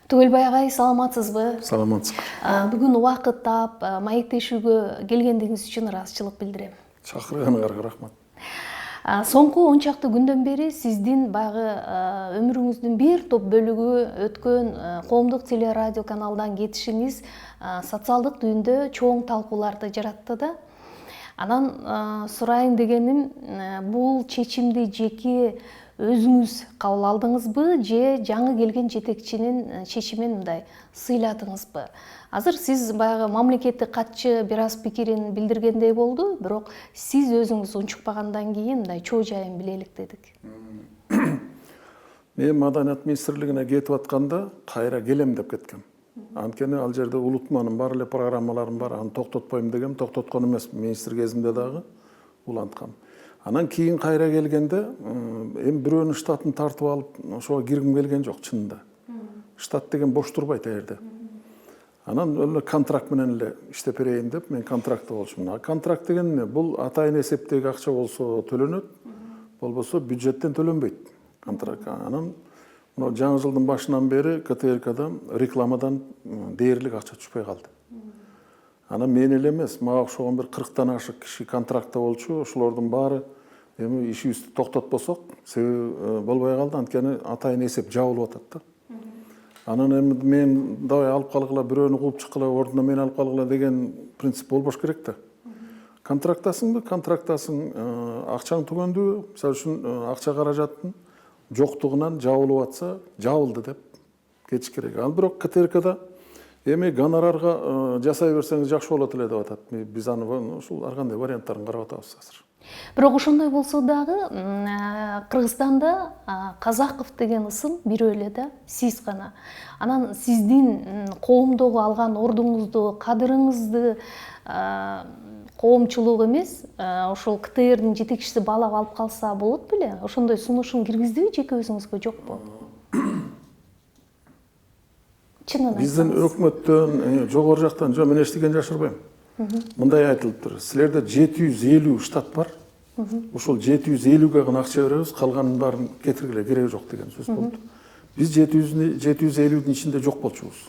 Түгелбай агай, саламатсызбы? Саламатсызбы. Бүгүн убакыт таап, маектешүүгө келгендигиңиз үчүн ыраазычылык билдирем. Чакырганыңарга рахмат. Соңку 10 чакты күндөн бери сиздин баягы өмүрүңүздүн бир топ бөлүгү өткөн коомдук телерадио каналдан кетишиңиз социалдык түйүндө чоң талкууларды жаратты да. Анан сурайын дегеним, бул чечимди жеке өзүңүз кабыл алдыңызбы же жаңы келген жетекчинин чечимин мындай сыйладыңызбы? Азыр сиз баягы мамлекеттик катчы бир аз пикирин билдиргендей болду, бирок сиз өзүңүз унчукпагандан кийин мындай чоо жайын билелик дедик. Мен Маданият министрлигине кетип атканда кайра келем деп кеткем. Анткени ал жерде улутманын бар эле программаларым бар, аны токтотпойм дегем, токтоткон эмес, министр кезимде дагы уланткам. Анан кийин кайра келгенде эми бирөөнүн штатын тартып алып, ошого киргим келген жок чынында. Штат деген бош турбайт ал жерде. Анан эле контракт менен эле иштеп берейин деп мен контрактта болчумун. А контракт деген эмне? Бул атайын эсептеги акча болсо төлөнөт, болбосо бюджеттен төлөнбөйт контракт. Анан мына жаңы жылдын башынан бери КТРКдан рекламадан дээрлик акча түшпөй калды. Анан мен эле эмес, мага окшогон бир 40тан ашык киши контрактта болчу, ошолордун баары эми ишибизди токтотпосок, себеби болбой калды, анткени атайын эсеп жабылып атат да. Анан эми мен давай алып калгыла, бирөөнү кууп чыккыла, ордуна мен алып калгыла деген принцип болбош керек да. Контрактасыңбы? Контрактасың, акчаң түгөндүбү? Мисалы үчүн акча каражаттын жоктугунан жабылып атса, жабылды деп кетиш керек. Ал бирок КТРКда эми гонорарга жасай берсеңиз жакшы болот эле деп атат. Биз аны ушул ар кандай варианттарын карап атабыз азыр. Бирок ошондой болсо дагы Кыргызстанда Казаков деген ысым бирөө эле да, сиз гана. Анан сиздин коомдогу алган ордуңузду, кадырыңызды коомчулук эмес, ошол КТРдин жетекчиси баалап алып калса болот беле? Ошондой сунушун киргиздиби жеке өзүңүзгө, жокпу? Чынын Биздин өкмөттөн, жогору жактан мен эчтеген жашырбайм. Мындай айтылыптыр. Силерде 750 штат бар. Ошол 750ге гана акча беребиз, калганын баарын кетиргиле, кереги жок деген сөз болду. Биз 750дин ичинде жок болчубуз.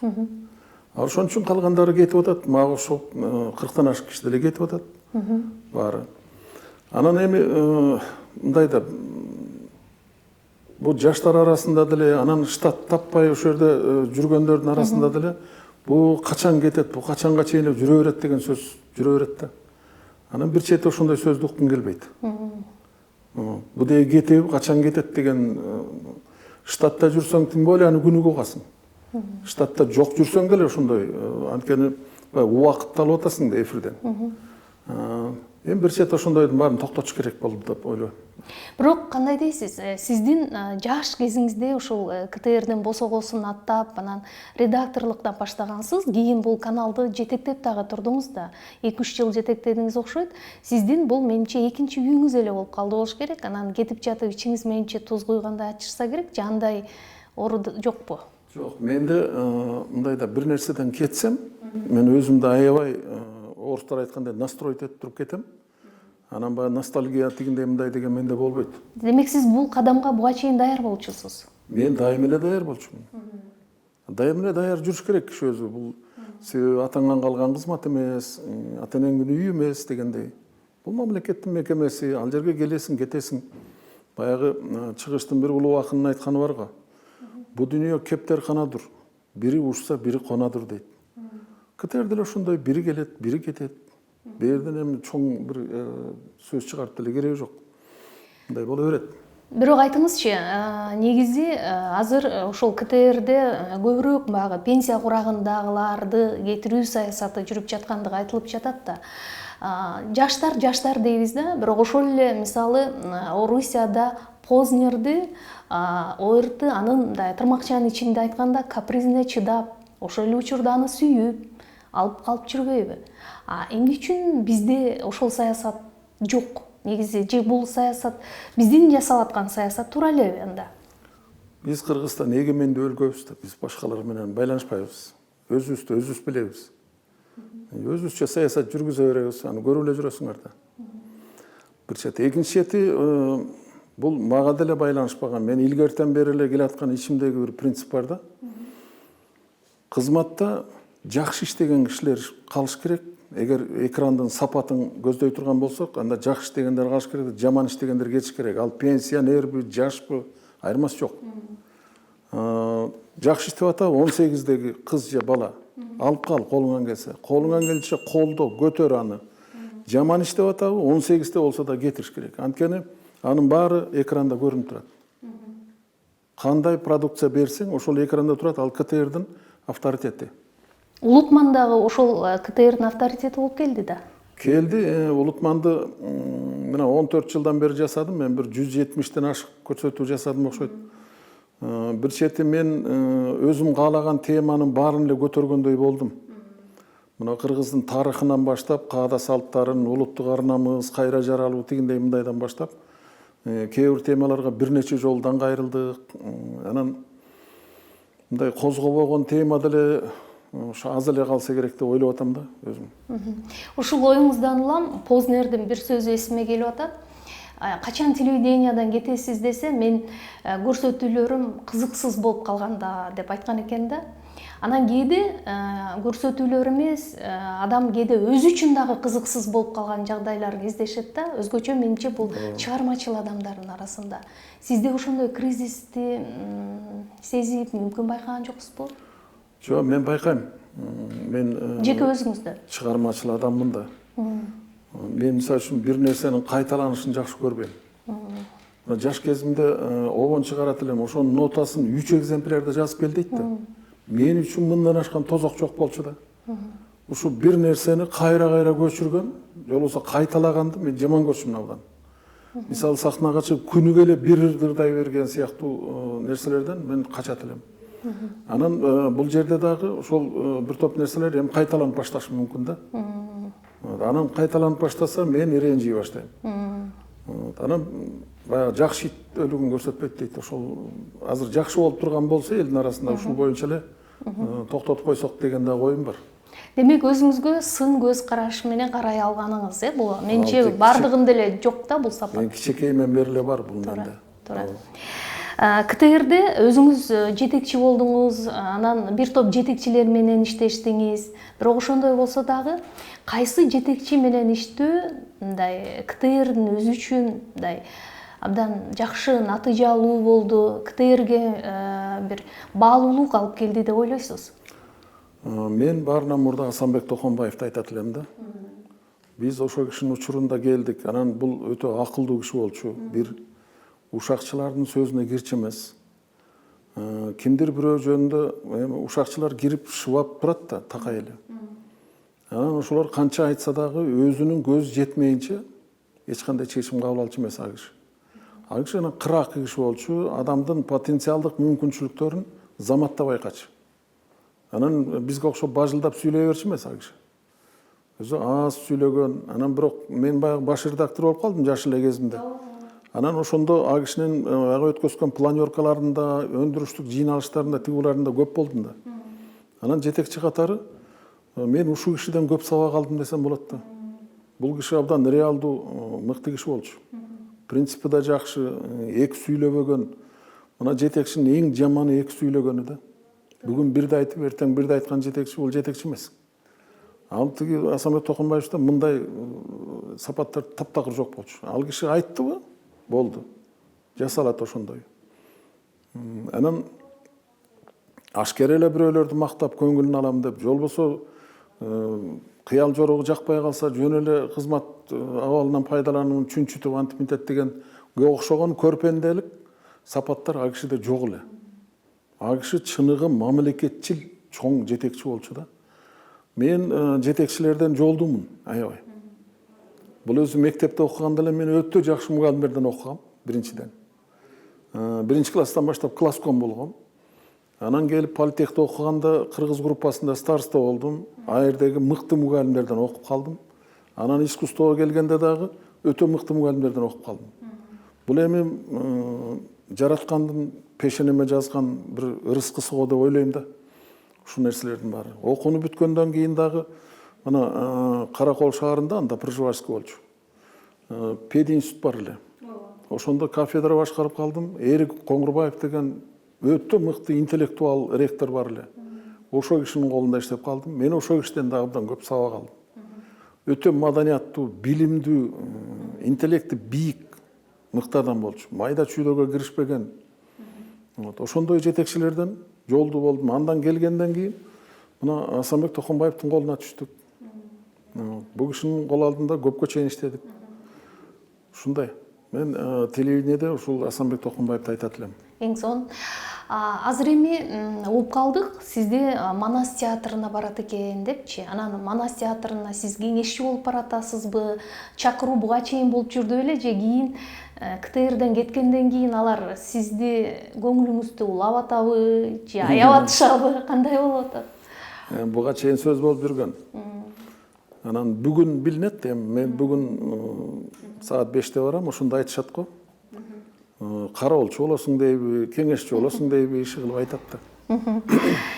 Ошон үчүн калгандары кетип атат, мага окшоп 40тан ашык киши деле кетип атат. Баары. Анан эми мындай да бул жаштар арасында деле, анан штат таппай ошол жерде жүргөндөрдүн арасында деле бул качан кетет, бул качанга чейин жүрө берет деген сөз жүрө берет да. Анан бир чети ошондой сөздү уккум келбейт. Бу деги кетеби, качан кетет деген штатта жүрсөң тим более аны күнүгө угасың. Штатта жок жүрсөң деле ошондой, анткени убакытты алып атасың да эфирден. Эми бир чети ошондойдун баарын токтотуш керек болду деп ойлойм. Бирок кандай дейсиз? Сиздин жаш кезиңизде ошол КТРдин босогосун аттап, анан редакторлуктан баштагансыз, кийин бул каналды жетектеп дагы турдуңуз да. 2-3 жыл жетектедиңиз окшойт. Сиздин бул менимче экинчи үйүңүз эле болуп калды болуш керек. Анан кетип жатып ичиңиз менимче туз куйгандай ачышса керек, же андай орду жокпу? Жок, менде мындай да бир нерседен кетсем, мен өзүмдү аябай орустар айткандай настроить этип туруп кетем. Анан баягы ностальгия тигиндей мындай деген менде болбойт. Демек сиз бул кадамга буга чейин даяр болчусуз? Мен дайым эле даяр болчумун. Дайым эле даяр жүрүш керек киши өзү. Бул себеби атаңан калган кызмат эмес, ата энеңдин үйү эмес дегендей. Бул мамлекеттин мекемеси, ал жерге келесиң, кетесиң. Баягы чыгыштын бир улуу акынын айтканы бар го. Бу дүйнө кептерканадыр. Бири учса, бири конадыр дейт. КТР деле ошондой, бири келет, бири кетет. Берден эми чоң бир сөз чыгарып деле кереги жок. Мындай боло берет. Бирок айтыңызчы, негизи азыр ошол КТРде көбүрөөк баягы пенсия курагындагыларды кетирүү саясаты жүрүп жаткандыгы айтылып жатат да. Жаштар дейбиз да, бирок ошол эле мисалы Орусияда Познерди ОРТ анын мындай тырмакчанын ичинде айтканда капризине чыдап, ошол эле учурда аны сүйүп алып калып жүрбөйбү? Эмне үчүн бизде ошол саясат жок? Негизи же бул саясат биздин жасап аткан саясат туура элеби анда? Биз Кыргызстан эгемендүү өлкөбүз да, биз башкалар менен байланышпайбыз. Өзүбүздү өзүбүз билебиз. Өзүбүзчө саясат жүргүзө беребиз, аны көрүп эле жүрөсүңөр да. Бир чети, экинчи чети бул мага деле байланышпаган. Мен илгертен бери эле келаткан ичимдеги бир принцип бар да. кызматта жакшы иштеген кишилер калыш керек. Эгер экрандын сапатын көздөй турган болсок, анда жакшы иштегендер калыш керек, жаман иштегендер кетиш керек. Ал пенсионерби, жашпы, айырмасы жок. Жакшы иштеп атабы 18-деги кыз же бала алып кал колуңан келсе. Колуңан келишинче колдо, көтөр аны. Жаман иштеп атабы 18-де болсо да кетириш керек. Анткени анын баары экранда көрүнүп турат. Кандай продукция берсең, ошол экранда турат, ал КТРдин авторитети. Улутман дагы ошол КТРдин авторитети болуп келди да. Келди, Улутманды мына 14 жылдан бери жасадым. Мен bir 170-тен ашык көрсөтүү жасадым окшойт. Bir чети мен өзүм каалаган теманын баарын эле көтөргөндөй болдум. Мына Кыргыздын тарыхынан баштап, каада салттарын, улуттук арнамыз, кайра жаралуу тигиндей мындайдан баштап, кээ бир темаларга бир нече жолдан кайрылдык. Анан мындай козгобогон тема деле ошо аз эле калса керек деп ойлоп атам да өзүм. Ушул оюңуздан улам Познердин бир сөзү эсиме келип атат. Качан телевидениядан кетесиз десе, мен көрсөтүүлөрүм кызыксыз болуп калганда деп айткан экен да. Анан кээде көрсөтүүлөр эмес, адам кээде өзү үчүн дагы кызыксыз болуп калган жагдайлар кездешет да. Өзгөчө менимче бул чыгармачыл адамдардын арасында. Сизде ошондой кризисти сезип, мүмкүн байкаган жоксузбу? Жок, мен байкайм. Мен жеке өзүңүздө чыгармачыл адаммын да. Мен мисалы үчүн бир нерсенин кайталанышын жакшы көрбөйм. Жаш кезимде обон чыгарат элем, ошонун нотасын 3 экземплярда жазып кел дейт да. Мен үчүн мындан ашкан тозок жок болчу да. Ушу бир нерсени кайра-кайра көчүргөн, же болбосо кайталаганды мен жаман көрчүмүн абдан. Мисалы сахнага чыгып күнүгө эле бир ырдырдай берген сыяктуу нерселерден мен качат элем. Анан бул жерде дагы ошол бир топ нерселер эми кайталанып башташы мүмкүн да. Анан кайталанып баштаса мен ренжий баштайм. Анан баягы жакшы ит өлүгүн көрсөтпөйт дейт. Ошол азыр жакшы болуп турган болсо элдин арасында ушул боюнча эле токтотуп койсок деген да оюм бар. Демек өзүңүзгө сын көз караш менен карай алганыңыз, бул менимче бардыгында эле жок да бул сапат. Мен кичекейимден бери эле бар бул менде. Туура. КТРде өзүңүз жетекчи болдуңуз, анан бир топ жетекчилер менен иштештиңиз. Бирок ошондой болсо дагы кайсы жетекчи менен иштөө мындай КТРдин өзү үчүн мындай абдан жакшы натыйжалуу болду, КТРге бир баалуулук алып келди деп ойлойсуз? Мен баарынан мурда Асанбек Токонбаевди айтат элем да. Биз ошол кишинин учурунда келдик. Анан бул өтө акылдуу киши болчу. Бир ушакчылардын сөзүнө кирчи эмес. Кимдир бирөө жөнүндө ушакчылар кирип шыбап турат да, такай эле. Анан ошолор канча айтса дагы өзүнүн көзү жетмейинче эч кандай чечим кабыл алчу эмес ал киши. Ал киши анан кыракы киши болчу, адамдын потенциалдык мүмкүнчүлүктөрүн заматта байкачу. Анан бизге окшоп бажылдап сүйлөй берчү эмес ал киши. Өзү аз сүйлөгөн. Анан бирок мен баягы баш редактор болуп калдым жаш эле кезимде. Анан ошондо ал кишинин өткөзгөн планёркаларында, өндүрүштүк жыйналыштарында, тигуларында көп болдум да. Анан жетекчи катары мен ушул кишиден көп сабак алдым десем болот да. Бул киши абдан реалдуу, мыкты киши болчу. Принципи да жакшы, эки сүйлөбөгөн. Мына жетекчинин эң жаманы эки сүйлөгөнү да. Бүгүн бирди айтып, эртең бирди айткан жетекчи бул жетекчи эмес. Ал тиги Асанбек Токонбаевда мындай сапаттар таптакыр жок болчу. Ал киши айттыбы? Болду. Жасалат ошондой. Анан ашкер эле бирөөлөрдү мактап көңүлүн алам деп, же болбосо кыял жорогу жакпай калса жөн эле кызмат абалынан пайдаланууну чүнчүтүп антип мынтет дегенге окшогон көрпенделик сапаттар ал кишиде жок эле. Ал киши чыныгы мамлекетчил чоң жетекчи болчу да. Мен жетекчилерден жолдумун, аябай. Бул өзү мектепте окуганда эле мен өтө жакшы мугалимдерден окугам, биринчиден. Биринчи класстан баштап класском болгом. Анан келип политехте окуганда кыргыз группасында староста болдум. Ал жердеги мыкты мугалимдерден окуп калдым. Анан искусствого келгенде дагы өтө мыкты мугалимдерден окуп калдым. Бул эми жараткандын пешенеме жазган бир ырыскысы го деп ойлойм да. Ушул нерселердин баары. Окууну бүткөндөн кийин дагы мына Каракол шаарында анда проживальский болчу. Пединститут бар эле. Ошондо кафедра башкарып калдым. Эрик Коңгурбаев деген өтө мыкты интеллектуал ректор бар эле. ошо кишинин колунда иштеп калдым. Мен ошо кишиден дагы абдан көп сабак алдым. Өтө маданияттуу, билимдүү, интеллекти бийик мыктардан болчу. Майда чүйдөгө киришпеген. Ошондой жетекчилерден жолду болдум. Андан келгенден кийин мына Асанбек Токонбаевдин колуна түштүк. Бул кишинин кол алдында көпкө чейин иштедик. Ушундай. Мен телевидениеде ушул Асанбек Токонбаевди айтат элем. Эң сонун. Азыр эми угуп калдык, сизди Манас театрына барат экен депчи. Анан Манас театрына сиз кеңешчи болуп баратасызбы? Чакыруу буга чейин болуп жүрдү беле же кийин КТРден кеткенден кийин алар сизди көңүлүңүздү улап атабы же аябап атышабы? Кандай болуп атат? Буга чейин сөз болуп жүргөн. Анан бүгүн билинет, мен бүгүн саат 5-те барам, ошондо айтышат го. Кароолчу болосуң дейби, кеңешчи болосуң дейби, иши кылып айтат да.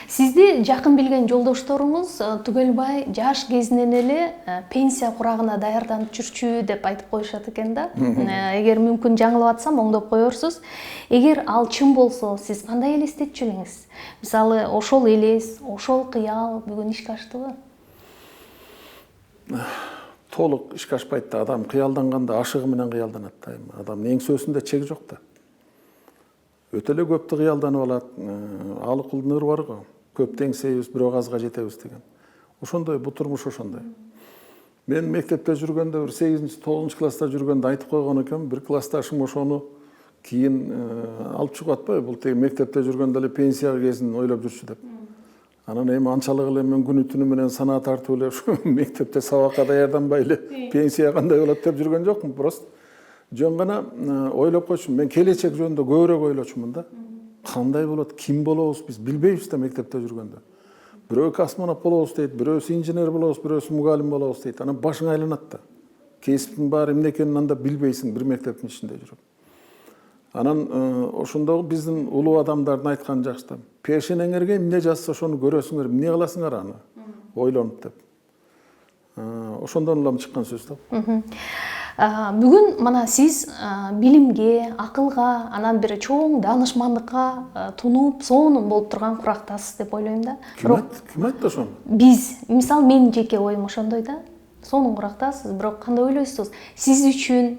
Сизди жакын билген жолдошторуңуз түгөлбай жаш кезинен эле пенсия курагына даярданып жүрчү деп айтып коюшат экен да. Эгер мүмкүн жаңылып атсам оңдоп коерсуз. Эгер ал чын болсо, сиз кандай элестетчү элеңиз? Мисалы, ошол элес, ошол кыял бүгүн ишке аштыбы? Толук ишке ашпайт да. Адам кыялданганда ашыгы менен кыялданат да. Адамдын эңсөсүндө чек жок да. Өтө эле көптү кыялданып алат. Алыкулдун ыры бар го. Көптү эңсейбиз, бирок азга жетебиз деген. Ошондой, бул турмуш ошондой. Мен мектепте жүргөндө, 8-9 класста жүргөндө айтып койгон экен, бир классташым ошону кийин алып чыгып атпайбы? Бул теги мектепте жүргөндө эле пенсия кезин ойлоп жүрчү деп. Анан эми анчалык эле мен күнү түнү менен санаа тартып эле ушу мектепте сабакка даярданбай эле пенсия кандай болот деп жүргөн жокмун. Просто жөн гана ойлоп койчумун. Мен келечек жөнүндө көбүрөөк ойлочумун да. Кандай болот, ким болобуз биз билбейбиз да мектепте жүргөндө. Бирөө космонавт болобуз дейт, бирөөсү инженер болобуз, бирөөсү мугалим болобуз дейт. Анан башың айланат да. Кесиптин баары эмне экенин анда билбейсиң бир мектептин ичинде жүрүп. Анан ошондогу биздин улуу адамдардын айтканы жакшы. Пешенеңерге эмне жазса ошону көрөсүңөр, эмне кыласыңар аны ойлонуп деп. Ошондон улам чыккан сөз да. Бүгүн мына сиз билимге, акылга, анан бир чоң даанышмандыкка тунуп, сонун болуп турган курактасыз деп ойлойм да. Ким айтты ошону? Биз, мисалы менин жеке оюм ошондой да. Сонун курактасыз, бирок кандай ойлойсуз? Сиз үчүн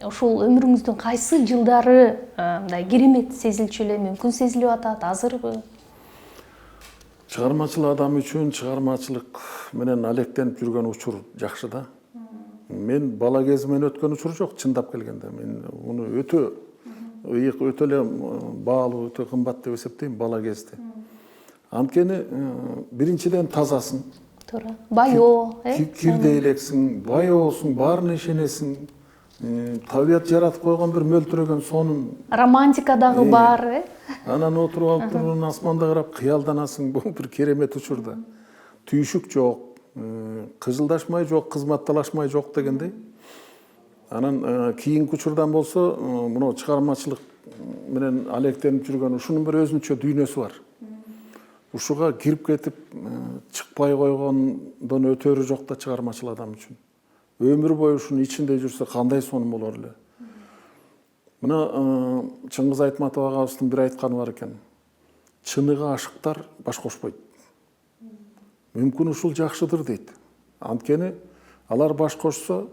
ошол өмүрүңүздүн кайсы жылдары мындай керемет сезилчү эле, мүмкүн сезилип атат азырбы? Чыгармачыл адам үчүн чыгармачылык менен алектенип жүргөн учур жакшы да. Мен бала кезимен өткөн учур жок, чындап келгенде. Мен муну өтө ыйык, өтө эле баалуу, өтө кымбат деп эсептейм бала кезде. Анткени биринчиден тазасың. Туура. Байоо, Кирдей элексиң, байоосуң, баарына ишенесиң. Табият жаратып койгон бир мөлтүрөгөн сонун. Романтика дагы бар, Анан отуруп алып туруп асманда карап кыялданасың. Бул бир керемет учур да. Түйшүк жок, кыжылдашмай жок, кызматталашмай жок дегендей. Анан кийинки учурдан болсо, мына чыгармачылык менен алектенип жүргөн ушунун бир өзүнчө дүйнөсү бар. Ушуга кирип кетип чыкпай койгондон өтөрү жок да чыгармачыл адам үчүн. Өмүр бою ушунун ичинде жүрсө кандай сонун болор эле. Мына Чыңгыз Айтматов агабыздын бир айтканы бар экен. Чыныгы ашыктар баш кошпойт. Мүмкүн ушул жакшыдыр дейт. Анткени алар баш кошсо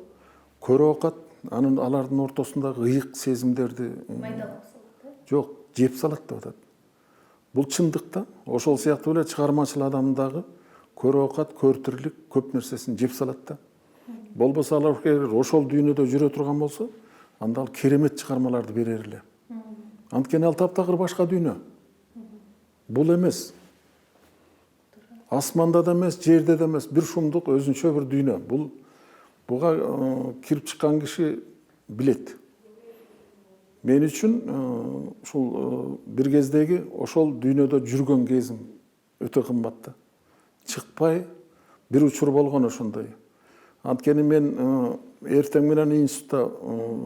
көрө окат, анын алардын ортосундагы ыйык сезимдерди майдалап салат. Жок, жеп салат деп атат. Бул чындык да. Ошол сыяктуу эле чыгармачыл адамдагы көрө окат, көртүрлүк көп нерсесин жеп салат да. Болбосо алар ошол дүйнөдө жүрө турган болсо, анда ал керемет чыгармаларды берер эле. Анткени ал таптагыр башка дүйнө. Бул эмес. Асманда да эмес, жерде да эмес, бир шумдук өзүнчө бир дүйнө. Буга кирип чыккан киши билет. Мен үчүн ушул бир кездеги ошол дүйнөдө жүргөн кезим өтө кымбат да. Чыкпай бир учур болгон ошондой. Анткени мен эртең менен институтта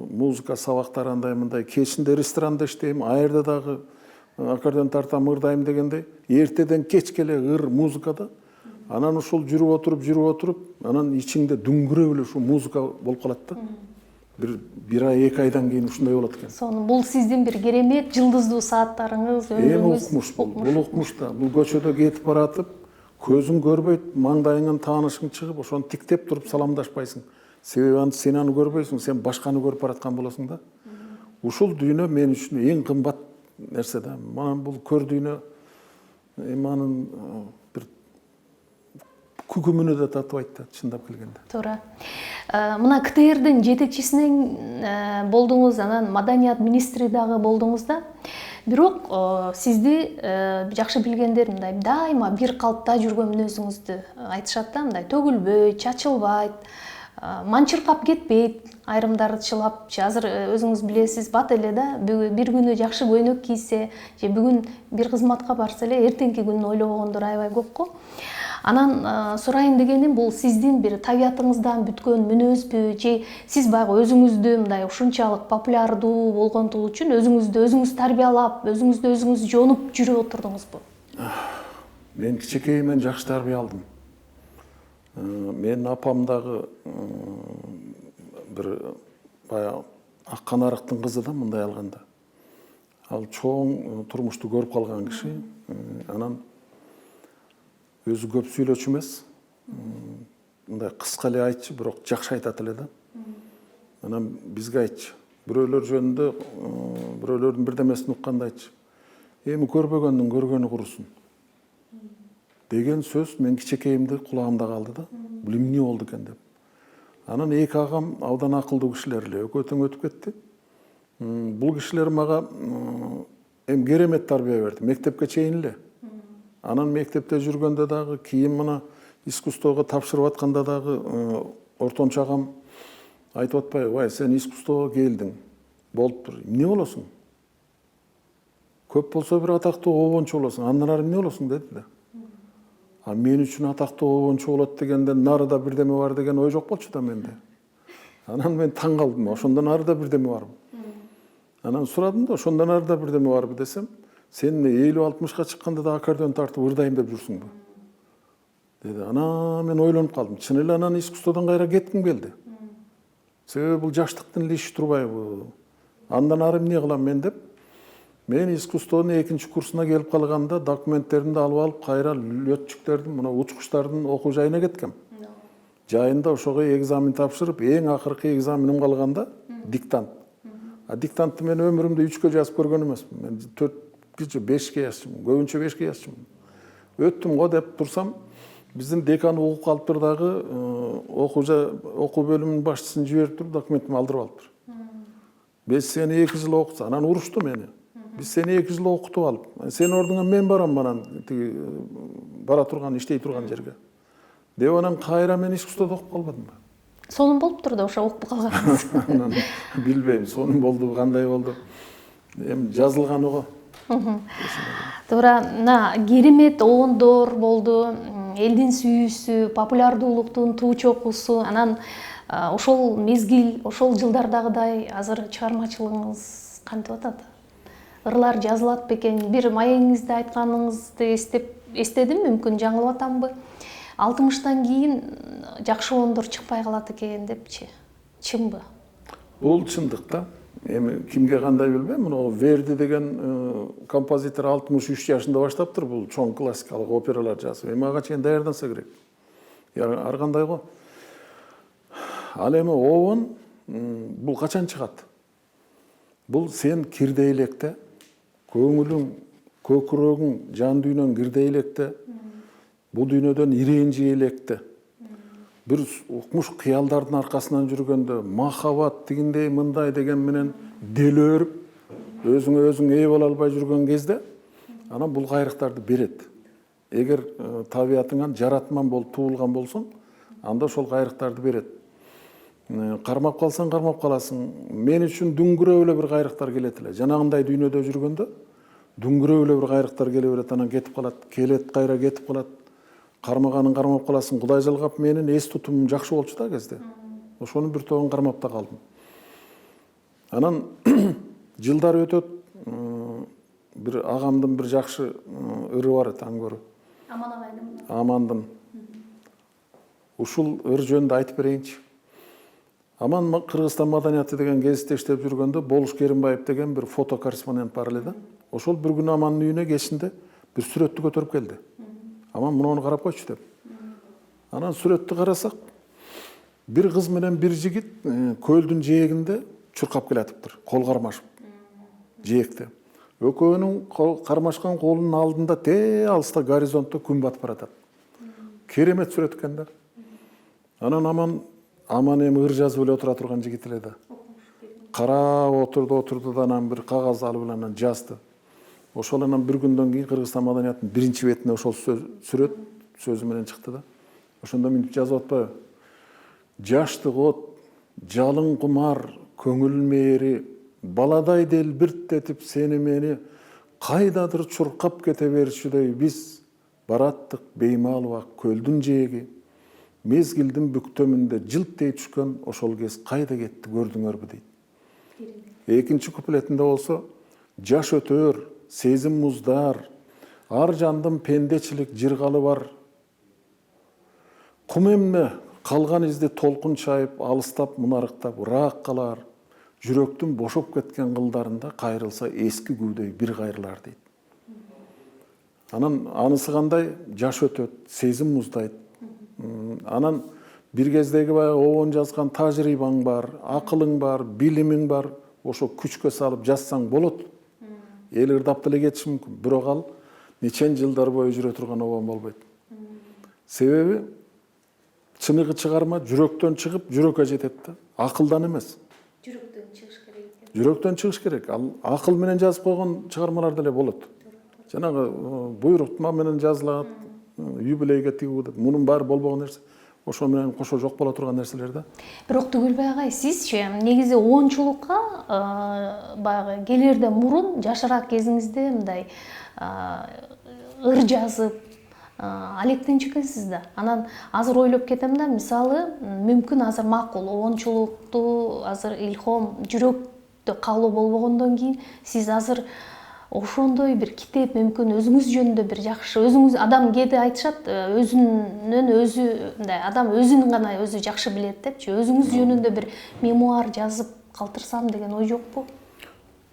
музыка сабактары андай мындай, кечинде ресторанда иштейм, айрда дагы аккордеон тартам, ырдайм дегендей. Эртеден кечке эле ыр музыкада. Анан ушул жүрүп отуруп, анан ичиңде дүңгүрөп эле ушу музыка болуп калат да. bir ay 2 ayдан кийин ушундай болот экен. Сонун бул сиздин бир керемет жылдыздуу сааттарыңыз, өмүрүңүз. Укмуш бул укмуш да. Бул көчөдө кетип баратып, көзүң көрбөйт, маңдайыңан таанышың чыгып, ошону тиктеп туруп саламдашпайсың. Себеби сен аны көрбөйсүң, сен башканы көрүп бараткан болосуң да. Ушул дүйнө мен үчүн эң кымбат нерсе да. Мана бул көр дүйнө анын бир күкүмүнү да татыбайт да, чындап келгенде. Туура. Мына КТРдин жетекчисинен болдуңуз, анан маданият министри дагы болдуңуз да. Бирок сизди жакшы билгендер мындай дайыма бир калпта жүргөн мүнөзүңүздү айтышат да, мындай төгүлбөйт, чачылбайт, манчыркап кетпейт. Айрымдарчылапчы. Азыр өзүңүз билесиз, бат эле да, бир күнү жакшы көйнөк кийсе, же бүгүн бир кызматка барса эле эртеңки күнүн ойлобогондор аябай көп го. Анан сурайын дегеним, бул сиздин бир табиятыңыздан бүткөн мүнөзбү, же сиз баягы өзүңүздү мындай ушунчалык популярдуу болгондугу үчүн өзүңүз тарбиялап, өзүңүз жонуп жүрүп отурдуңузбу? Мен кичинекейимден жакшы тарбия алдым. Менин апам дагы бир баягы ак канарыктын кызы да, мындай алганда. Ал чоң турмушту көрүп калган киши. Анан өзү көп сүйлөчү эмес. Мындай кыска эле айтчы, бирок жакшы айтат эле да. Анан бизге айтчы. Бирөөлөр жөнүндө, бирөөлөрдүн бирдемесин укканда айтчы. Эми көрбөгөндүн көргөнү курусун. Деген сөз мен кичинекейимде кулагымда калды да. Бул эмне болду экен деп. Анан эки агам абдан акылдуу кишилер эле, экөө тең өтүп кетти. Бул кишилер мага эми керемет тарбия берди, мектепке чейин эле. Анан мектепте жүргөндө дагы, кийин мына искусствого тапшырып атканда дагы ортончу агам айтып атпайбы, "Вай, сен искусствого келдиң, болуптур. Эмне болосуң? Көп болсо бир атактуу обончу болосуң, андан ары эмне болосуң?" деди да. А мен үчүн атактуу обончу болот дегенден нарыда бирдеме бар деген ой жок болчу да менде. Анан мен таң калдым, ошондон ары да бирдеме барбы? Анан сурадым да, ошондон ары да бирдеме барбы десем, "Сен 50-60ка чыкканда да аккордеон тартып ырдайм деп жүрсүңбү?" деди. Анан мен ойлонуп калдым. Чын эле анан искусстводон кайра кетким келди. Себеби бул жаштыктын эле иши турбайбы? Андан ары эмне кылам мен деп, мен искусствонун 2-курсуна келип калганда документтеримди алып кайра летчиктердин, мына учкучтардын окуу жайына кеткем. Жайында ошого экзамен тапшырып, эң акыркы экзаменим калганда диктант. А диктантты мен өмүрүмдө 3кө жазып көргөн эмесмин. Мен 4 же 5ке жазчумун, көбүнчө 5ке жазчумун. Өттүм го деп турсам, биздин декан угуп калыптыр дагы, окуу бөлүмүнүн башчысын жиберип туруп документимди алдырып алыптыр. Биз сени 2 жыл окутса, анан урушту мени. Биз сени 2 жыл окутуп алып, сенин ордуңа мен барам анан бара турган, иштей турган жерге. Деп анан кайра мен искусстводо окуп калбадымбы? Сонун болуптур да ошо окуп калганыңыз. Анан билбейм, сонун болду, кандай болду. Эми жазылганы го. Туура, мына керемет обондор болду, элдин сүйүүсү, популярдуулуктун туу чокусу, анан ошол мезгил, ошол жылдардагыдай азыр чыгармачылыгыңыз кантип атат? Ырлар жазылат бекен? Бир маегиңизде айтканыңызды эстедим, мүмкүн жаңылып атамбы? 60-тан кийин жакшы обондор чыкпай калат экен депчи. Чынбы? Бул чындык да. Эми кимге кандай билбейм, мына Верди деген композитор 63 жашында баштаптыр бул чоң классикалык опералар жазып. Эми ага чейин даярданса керек. Ар кандай го. Ал эми обон бул качан чыгат? Бул сен кирдей электе, көңүлүң, көкүрөгүң, жан дүйнөң кирдей электе, бул дүйнөдөн иренжи электе, бир укмуш кыялдардын аркасынан жүргөндө, махабат тигиндей мындай деген менен делөрүп, өзүңө өзүң ээ боло албай жүргөн кезде, анан бул кайрыктарды берет. Эгер табиятыңан жаратман болуп туулган болсоң, анда ошол кайрыктарды берет. Кармап калсаң кармап каласың. Мен үчүн дүңгүрөп эле бир кайрыктар келет эле. Жанагындай дүйнөдө жүргөндө дүңгүрөп эле бир кайрыктар келе берет, анан кетип калат, келет, кайра кетип калат. Кармаганын кармап каласың. Кудай жалгап менин эс тутумум жакшы болчу да кезде. Ошону бир тобун кармап да калдым. Анан жылдар өтөт, бир агамдын бир жакшы ыры бар эт, аңгөрү. Аман агайдын. Амандын. Ушул ыр жөнүндө айтып берейинчи. Аман Кыргызстан маданияты деген гезитте иштеп жүргөндө Болуш Керимбаев деген бир фото корреспондент бар эле да. Ошол бир күнү Амандын үйүнө кечинде бир сүрөттү көтөрүп келди. Аман муну карап койчу деп. Анан сүрөттү карасак, бир кыз менен бир жигит көлдүн жээгинде чуркап келатыптыр, кол кармашып. Жээкте. Экөөнүн кармашкан колунун алдында те алыста горизонтто күн батып баратат. Керемет сүрөт экен да. Анан Аман эми ыр жазып эле отура турган жигит эле да. Карап отурду да анан бир кагаз алып эле анан жазды. Ошол анан бир күндөн кийин Кыргызстан маданиятынын биринчи бетине ошол сүрөт сөзү менен чыкты да. Ошондо мынтип жазып атпайбы? Жаштык от, жалын кумар, көңүл мээри, баладай делбирттетип сени мени кайдадыр чуркап кете берчүдөй биз бараттык беймал убак көлдүн жээги. Мезгилдин бүктөмүндө жылттей түшкөн ошол кез кайда кетти көрдүңөрбү дейт. Экинчи куплетинде болсо жаш өтөр, сезим муздар, ар жандын пендечилик жыргалы бар. Кум эмне калган изди толкун чайып, алыстап мунарыктап ыраак калар. Жүрөктүн бошоп кеткен кылдарында кайрылса эски күүдөй бир кайрылар дейт. Анан анысы кандай? Жаш өтөт, сезим муздайт. Анан бир кездеги баягы обон жазган тажрыйбаң бар, акылың бар, билимиң бар, ошо күчкө салып жазсаң болот. Эл ырдап деле кетиши мүмкүн, бирок ал нечен жылдар бою жүрө турган обон болбойт. Себеби чыныгы чыгарма жүрөктөн чыгып, жүрөккө жетет да, акылдан эмес. Жүрөктөн чыгыш керек экен. Жүрөктөн чыгыш керек. Ал акыл менен жазып койгон чыгармалар деле болот. Жанагы буйруктма менен жазылат, юбилейге тигүү, мунун баары болбогон нерсе. Ошо менен кошо жок боло турган нерселер да. Бирок Түгүлбай агай, сизчи негизи оончулукка баягы келерден мурун жашыраак кезиңизде мындай ыр жазып алектенчү экенсиз да. Анан азыр ойлоп кетем да, мисалы, мүмкүн азыр макул оончулукту, азыр илхом жүрөктө кабыл болбогондон кийин сиз азыр ошондой бир китеп, мүмкүн өзүңүз жөнүндө бир жакшы, өзүңүз адам кээде айтышат, өзүнүн өзү мындай адам өзүн гана өзү жакшы билет депчи, өзүңүз жөнүндө бир мемуар жазып калтырсам деген ой жокпу?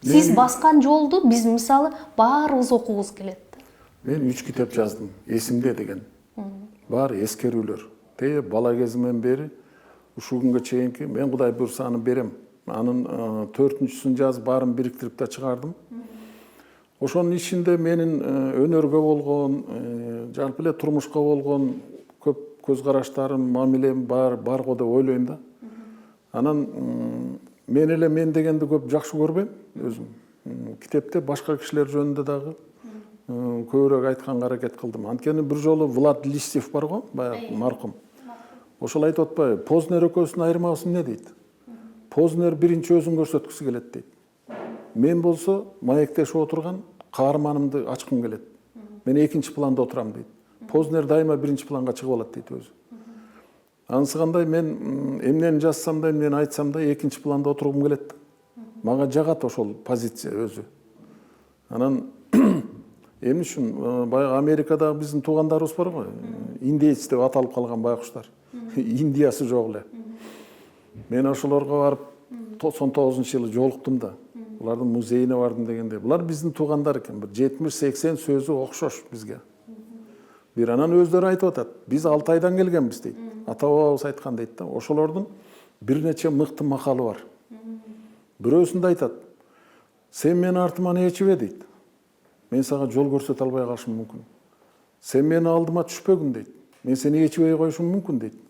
Сиз баскан жолду биз мисалы баарыбыз окугубуз келет. Мен 3 китеп жаздым, эсимде деген. Баары эскерүүлөр. Те бала кезимден бери ушул күнгө чейинки мен Кудай буйрса аны берем. Анын 4-сүн жазып баарын бириктирип да чыгардым. Ошонун ичинде менин өнөргө болгон, жалпы эле турмушка болгон көп көз караштарым, мамилем бар го деп ойлойм да. Анан мен эле мен дегенди көп жакшы көрбөйм өзүм. Китепте башка кишилер жөнүндө дагы көбүрөөк айтканга аракет кылдым. Анткени бир жолу Влад Листьев бар го, баягы маркум. Ошол айтып атпайбы, Познер экөөсүнүн айырмасы эмне дейт? Познер биринчи өзүн көрсөткүсү келет дейт. Мен болсо маектешип отурган каарманымды ачкым келет. Мен экинчи планда отурам дейт. Познер дайыма биринчи планга чыгып алат дейт өзү. Анысы кандай, мен эмнени жазсам да, эмнени айтсам да экинчи планда отургум келет. Мага жагат ошол позиция өзү. Анан эмне үчүн баягы Америкадагы биздин туугандарыбыз бар го, индейец деп аталып калган байкуштар. Индиясы жок эле. Мен ошолорго барып 99-жылы жолуктум да. Булардын музейине бардым дегенде. Булар биздин туугандар экен. 70-80 сөзү окшош бизге. Бир анан өздөрү айтып атат. Биз 6 айдан келгенбиз дейт. Ата-бабабыз айткан дейт да. Ошолордун бир нече мыкты макалы бар. Бирөөсүндө айтат. Сен мени артыма ээрчибе дейт. Мен сага жол көрсөтө албай калышым мүмкүн. Сен мени алдыма түшпөгүн дейт. Мен сени ээрчибей коюшум мүмкүн дейт.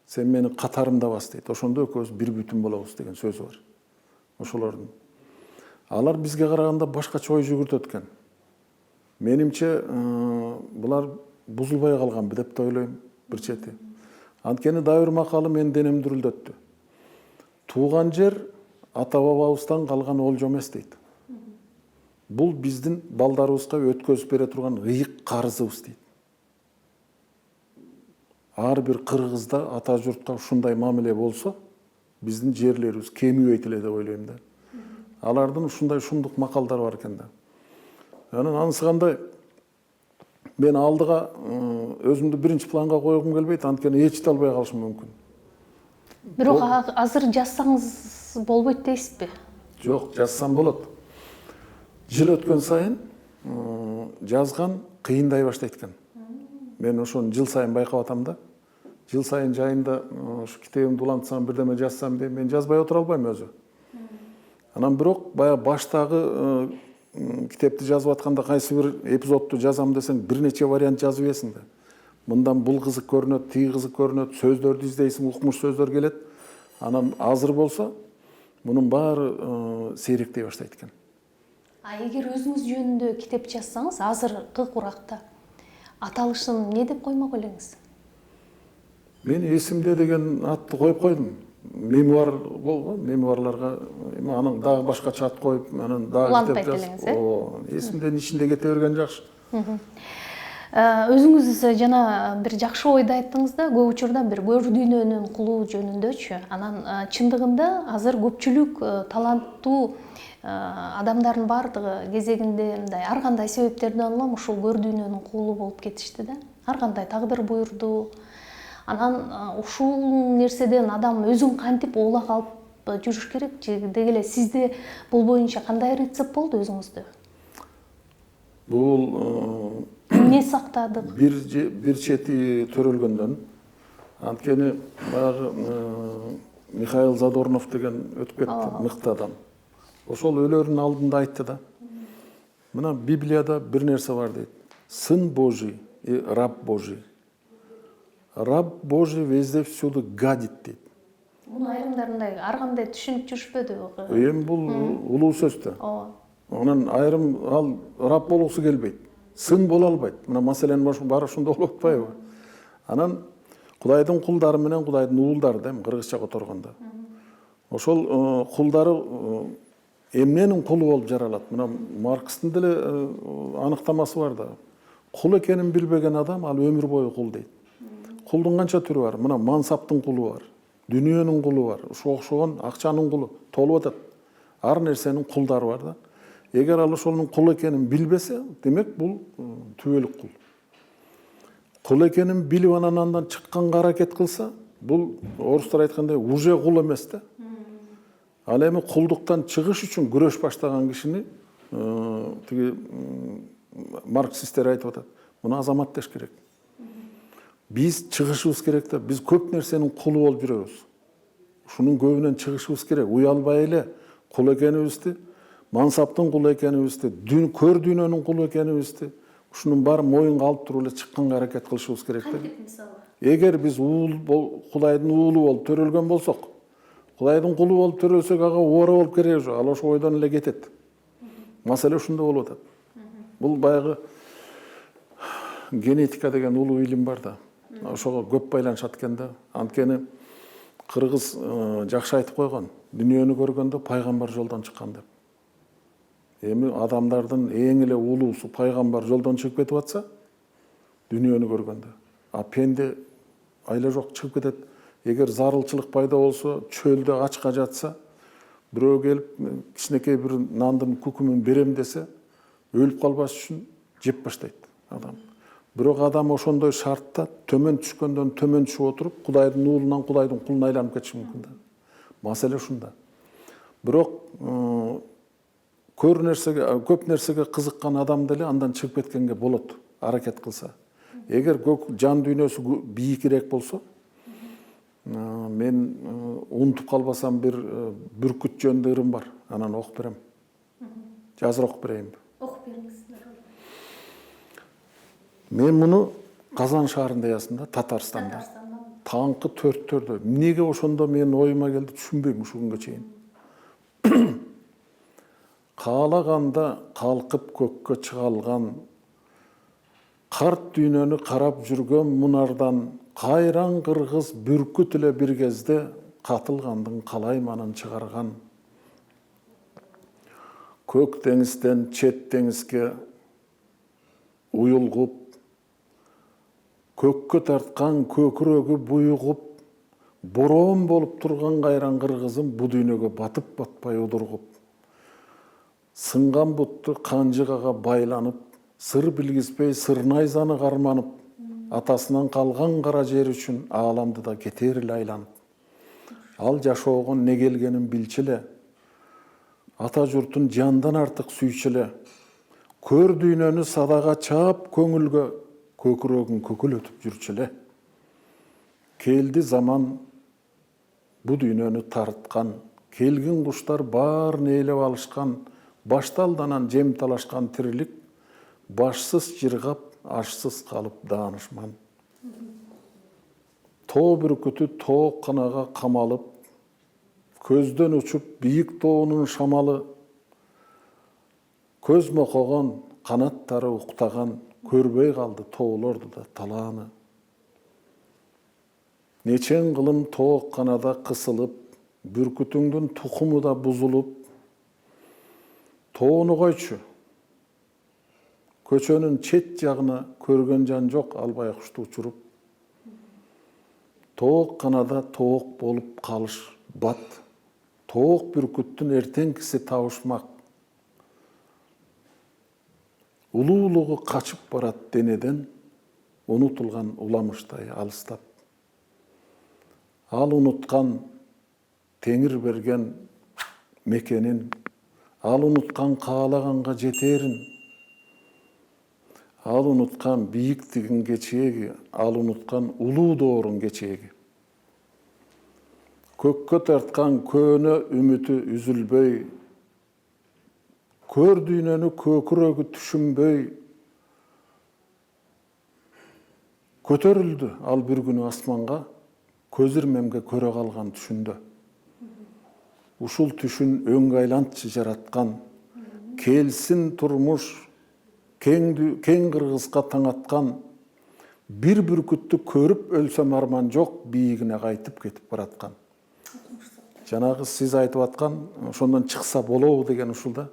Сен мени катарымда бас дейт. Ошондо экөөбүз бир бүтүн болобуз деген сөзү бар. Ошолордун. Алар бизге караганда башкача ой жүгүртөт экен. Менимче булар бузулбай калганбы деп да ойлойм бир чети. Анткени дагы бир макалы менин денемди дүрүлдөттү. Тууган жер ата-бабабыздан калган олжо эмес дейт. Бул биздин балдарыбызга өткөзүп бере турган ыйык карызыбыз дейт. Ар бир кыргызда ата журтка ушундай мамиле болсо, биздин жерлерибиз кемибейт эле деп ойлойм да. Алардын ушундай шумдук макалдары бар экен да. Анан анысы кандай, мен алдыга өзүмдү биринчи планга койгум келбейт, анткени ээрчите албай калышым мүмкүн. Бирок азыр жазсаңыз болбойт дейсизби? Жок, жазсам болот. Жыл өткөн сайын жазган кыйындай баштайт экен. Мен ошону жыл сайын байкап атам да. Жыл сайын жайында ушу китебимди улантсам, бирдеме жазсам деп мен жазбай отура албайм өзү. Анан бирок баягы баштагы китепти жазып атканда кайсы бир эпизодду жазам десең, бир нече вариант жазып ийесиң да. Мындан бул кызык көрүнөт, тиги кызык көрүнөт, сөздөрдү издейсиң, укмуш сөздөр келет. Анан азыр болсо мунун баары сейректей баштайт экен. Эгер өзүңүз жөнүндө китеп жазсаңыз, азыркы куракта аталышын эмне деп коймок элеңиз? Мен эсимде деген атты коюп койдум. Мемуар болгон, мемуарларга анан дагы башкача ат коюп, анан дагы китеп жазып. Эсимден ичинде кете берген жакшы. Өзүңүз жана бир жакшы ойду айттыңыз да, көп учурда бир көр дүйнөнүн кулу жөнүндөчү. Анан чындыгында азыр көпчүлүк таланттуу адамдардын баардыгы кезегинде мындай ар кандай себептерден улам ушул көр дүйнөнүн кулу болуп кетишти да. Ар кандай тагдыр буйрду. Анан ушул нерседен адам өзүн кантип оолак алып жүрүш керек? Деги эле сизде бул боюнча кандай рецепт болду өзүңүздө? Бул эмне сактадык? Бир чети төрөлгөндөн. Анткени баягы Михаил Задорнов деген өтүп кетти, мыкты адам. Ошол өлөрүнүн алдында айтты да. Мына Библияда бир нерсе бар дейт. Сын Божий и раб Божий. Раб Божий везде всюду гадит дейт. Муну айрымдар мындай ар кандай түшүнүп жүрүшпөдү? Эми бул улуу сөз да. Анан айрым ал раб болгусу келбейт. Сын боло албайт. Мына маселенин баары ошондо болуп атпайбы? Анан Кудайдын кулдары менен Кудайдын уулдары да кыргызча которгондо. Ошол кулдары эмненин кулу болуп жаралат? Мына Маркстын деле аныктамасы бар да. Кул экенин билбеген адам ал өмүр бою кул дейт. Кулдун канча түрү бар? Мына мансаптын кулу бар, дүйнөнүн кулу бар, ошого окшогон акчанын кулу толуп атат. Ар нерсенин кулдары бар да. Эгер ал ошонун кул экенин билбесе, демек бул түбөлүк кул. Кул экенин билип анан чыкканга аракет кылса, бул орустар айткандай уже кул эмес да. Ал эми кулдуктан чыгыш үчүн күрөш баштаган кишини тиги марксисттер айтып атат. Муну азамат деш керек. Биз чыгышыбыз керек да. Биз көп нерсенин кулу болуп жүрөбүз. Ушунун көбүнөн чыгышыбыз керек. Уялбай эле кул экенибизди, мансаптын кулу экенибизди, көр дүйнөнүн кулу экенибизди, ушунун баарын моюнга алып туруп эле чыкканга аракет кылышыбыз керек да. Эгер биз Кудайдын уулу болуп төрөлгөн болсок, Кудайдын кулу болуп төрөлсөк, ага оора болуп кереги жок. Ал ошо ойдон эле кетет. Маселе ушунда болуп атат. Бул баягы генетика деген улуу илим бар да. Ошого көп байланышат экен да. Анткени кыргыз жакшы айтып койгон. Дүйнөнү көргөндө пайгамбар жолдон чыккан деп. Эми адамдардын эң эле улуусу пайгамбар жолдон чыгып кетип атса, дүйнөнү көргөндө. А пенде айла жок чыгып кетет. Эгер зарылчылык пайда болсо, чөлдө ачка жатса, бирөө келип кичинекей бир нандын күкүмүн берем десе, өлүп калбаш үчүн жеп баштайт адам. Бирок адам ошондой шартта төмөн түшкөндөн төмөн түшүп отуруп, Кудайдын уулунан Кудайдын кулуна айланып кетиши мүмкүн да. Маселе ушунда. Бирок көп нерсеге кызыккан адам деле андан чыгып кеткенге болот, аракет кылса. Эгер жан дүйнөсү бийикирээк болсо, мен унутуп калбасам бир бүркүт жөнүндө ырым бар. Анан окуп берем. Азыр окуп берейинби? Окуп бериңиз. Мен муну Казан шаарында жаздым да, Татарстанда. Таңкы 4-төрдө. Эмнеге ошондо менин оюма келди, түшүнбөйм ушул күнгө чейин. Каалаганда калкып көккө чыгалган, карт дүйнөнү карап жүргөн мунардан, кайран кыргыз бүркүт эле бир кезде катылгандын калайманын чыгарган. Көк деңизден чет деңизге уюлгуп, көккө тарткан көкүрөгү буйугуп, бороон болуп турган кайран кыргызым бу дүйнөгө батып батпай удургуп. Сынган бутту канжыгага байланып, сыр билгизбей сыр найзаны карманып, атасынан калган кара жер үчүн ааламды да кетер эле айланып. Ал жашоого не келгенин билчиле. Ата журтун жандан артык сүйчүле. Көр дүйнөнү садага чаап көңүлгө көкүрөгүн көкөлөтүп жүрчүле. Келди заман бу дүйнөнү тарыткан, келгин куштар баарын ээлеп алышкан, башталданан жем талашкан тирилик, башсыз жыргап, ашсыз калып даанышман. Тоо бүркүтү тоо канага камалып, көздөн учуп бийик тоонун шамалы, көз мокогон, канаттары уктаган, көрбөй калды тоолорду да талааны. Нечен кылым тоо канада кысылып, бүркүтүңдүн тукуму да бузулуп, тоону койчу. Көчөнүн чет жагына көргөн жан жок албай кушту учуруп. Тоок канада тоок болуп калыш бат. Тоок бүркүттүн эртеңкиси табышмак. Улуулугу качып барат денеден, унутулган уламыштай алыстап. Ал унуткан теңир берген мекенин, ал унуткан каалаганга жетерин, ал унуткан бийиктигин кечээги, ал унуткан улуу доорун кечээги. Көккө тарткан көөнө үмүтү үзүлбөй, көр дүйнөнү көкүрөгү түшүнбөй, көтөрүлдү ал бир күнү асманга, көз ирмемге көрө калган түшүндө. Ушул түшүн өңгө айлантчы жараткан, келсин турмуш кең кыргызга таң аткан, бир бүркүттү көрүп өлсөм арман жок, бийигине кайтып кетип бараткан. Жанагы сиз айтып аткан, ошондон чыкса болобу деген ушулда.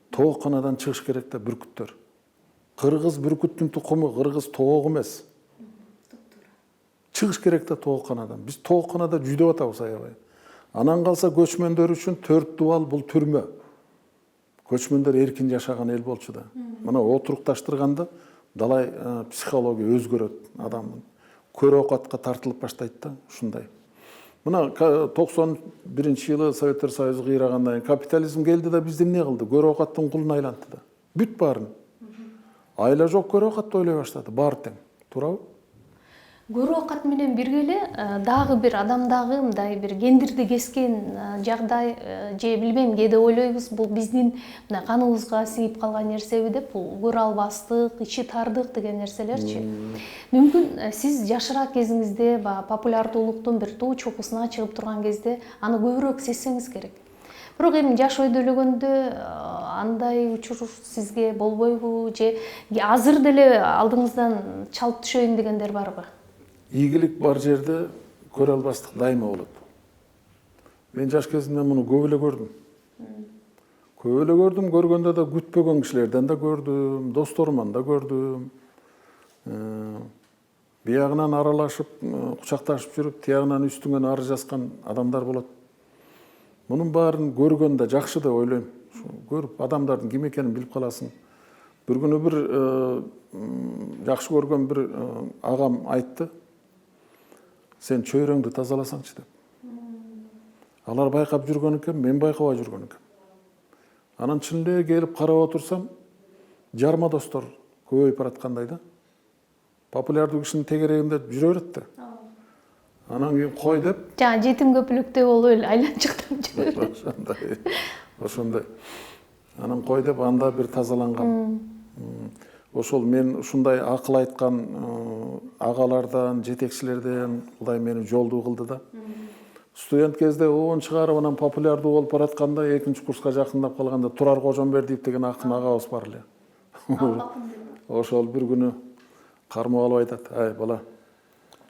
Тоо канадан чыгыш керек да бүркүттөр. Кыргыз бүркүттүн тукуму, кыргыз тоок эмес. Чыгыш керек да тоо канадан. Биз тоо канада жүдөп атабыз аябай. Анан калса көчмөндөр үчүн 4 дубал бул түрмө. Көчмөндөр эркин жашаган эл болчу да. Мына отурукташтырганда далай психология өзгөрөт адамдын. Көрө окатка тартылып баштайт да, ушундай. Мына 91-жылы Советтер Союзу кыйрагандан капитализм келди да бизди эмне кылды? Көрө окаттын кулуна айлантты да. Бүт баарын. Айла жок көрө окатты ойлой баштады, баары тең. Туурабы? Көрө окат менен бирге эле дагы бир адамдагы мындай бир гендирди кескен жагдай же билбейм, кээде ойлойбуз бул биздин мына каныбызга сиңип калган нерсеби деп, бул көрө албастык, ичи тардык деген нерселерчи. Мүмкүн сиз жашыраак кезиңизде популярдуулуктун бир туу чокусуна чыгып турган кезде аны көбүрөөк сезсеңиз керек. Бирок эми жаш өйдөлөгөндө андай учур сизге болбойбу же азыр деле алдыңыздан чалып түшөйүн дегендер барбы? Ийгилик бар жерде көрө албастык дайыма болот. Мен жаш кезимде муну көп эле көрдүм. Көп эле көрдүм, көргөндө да күтпөгөн кишилерден да көрдүм, досторуман да көрдүм. Биягынан аралашып, кучакташып жүрүп, тиягынан үстүңөн ары жазган адамдар болот. Мунун баарын көргөндө жакшы деп ойлойм. Көрүп адамдардын ким экенин билип каласың. Bir günü bir жақсы көрген bir ağam айтты. Sen çöyrеңди тазаласаңчы деп. Алар байкап жүргөн экен, мен байкабай жүргөн экен. Анан чын эле келип карап отурсам, жарма достор көбөйүп бараткандай да. Популярдуу кишинин тегерегинде жүрө берет да. Анан кийин кой деп. Жана жетим көпүлүктөй болуп эле айланчыктап жүрө. Ошондой. Анан кой деп анда бир тазаланган. Ошол мен ушундай акыл айткан агалардан, жетекчилерден Кудай мени жолдуу кылды да. Студент кезде оон чыгарып анан популярдуу болуп баратканда, 2-курска жакындап калганда Турар Кожомбердиев деген акын агабыз бар эле. Ошол бир күнү кармап алып айтат: "Ай бала,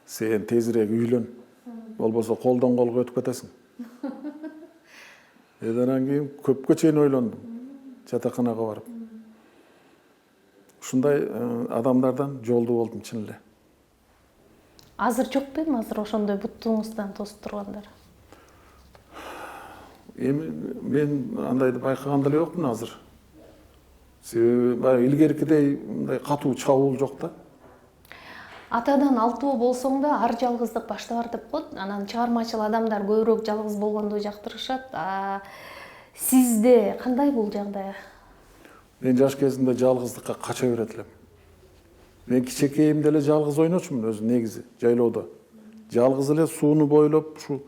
сен тезирээк үйлөн, болбосо колдон колго өтүп кетесиң." Анан кийин көпкө чейин ойлондум. Жатаканага барып. Ушундай адамдардан жолдуу болдум чын эле. Азыр жокпу эми, азыр ошондой буттуңуздан тосуп тургандар? Эми мен андайды байкаган деле жокмун азыр. Себеби илгеркидей мындай катуу чабуул жок да. Атадан алтоо болсоң да ар жалгыздык башта бар деп коет. Анан чыгармачыл адамдар көбүрөөк жалгыз болгонду жактырышат. Сизде кандай бул жагдай? Мен жаш кезимде жалгыздыкка кача берет элем. Мен кичекейимде эле жалгыз ойночумун өзү негизи жайлоодо. Жалгыз эле сууну бойлоп, ушу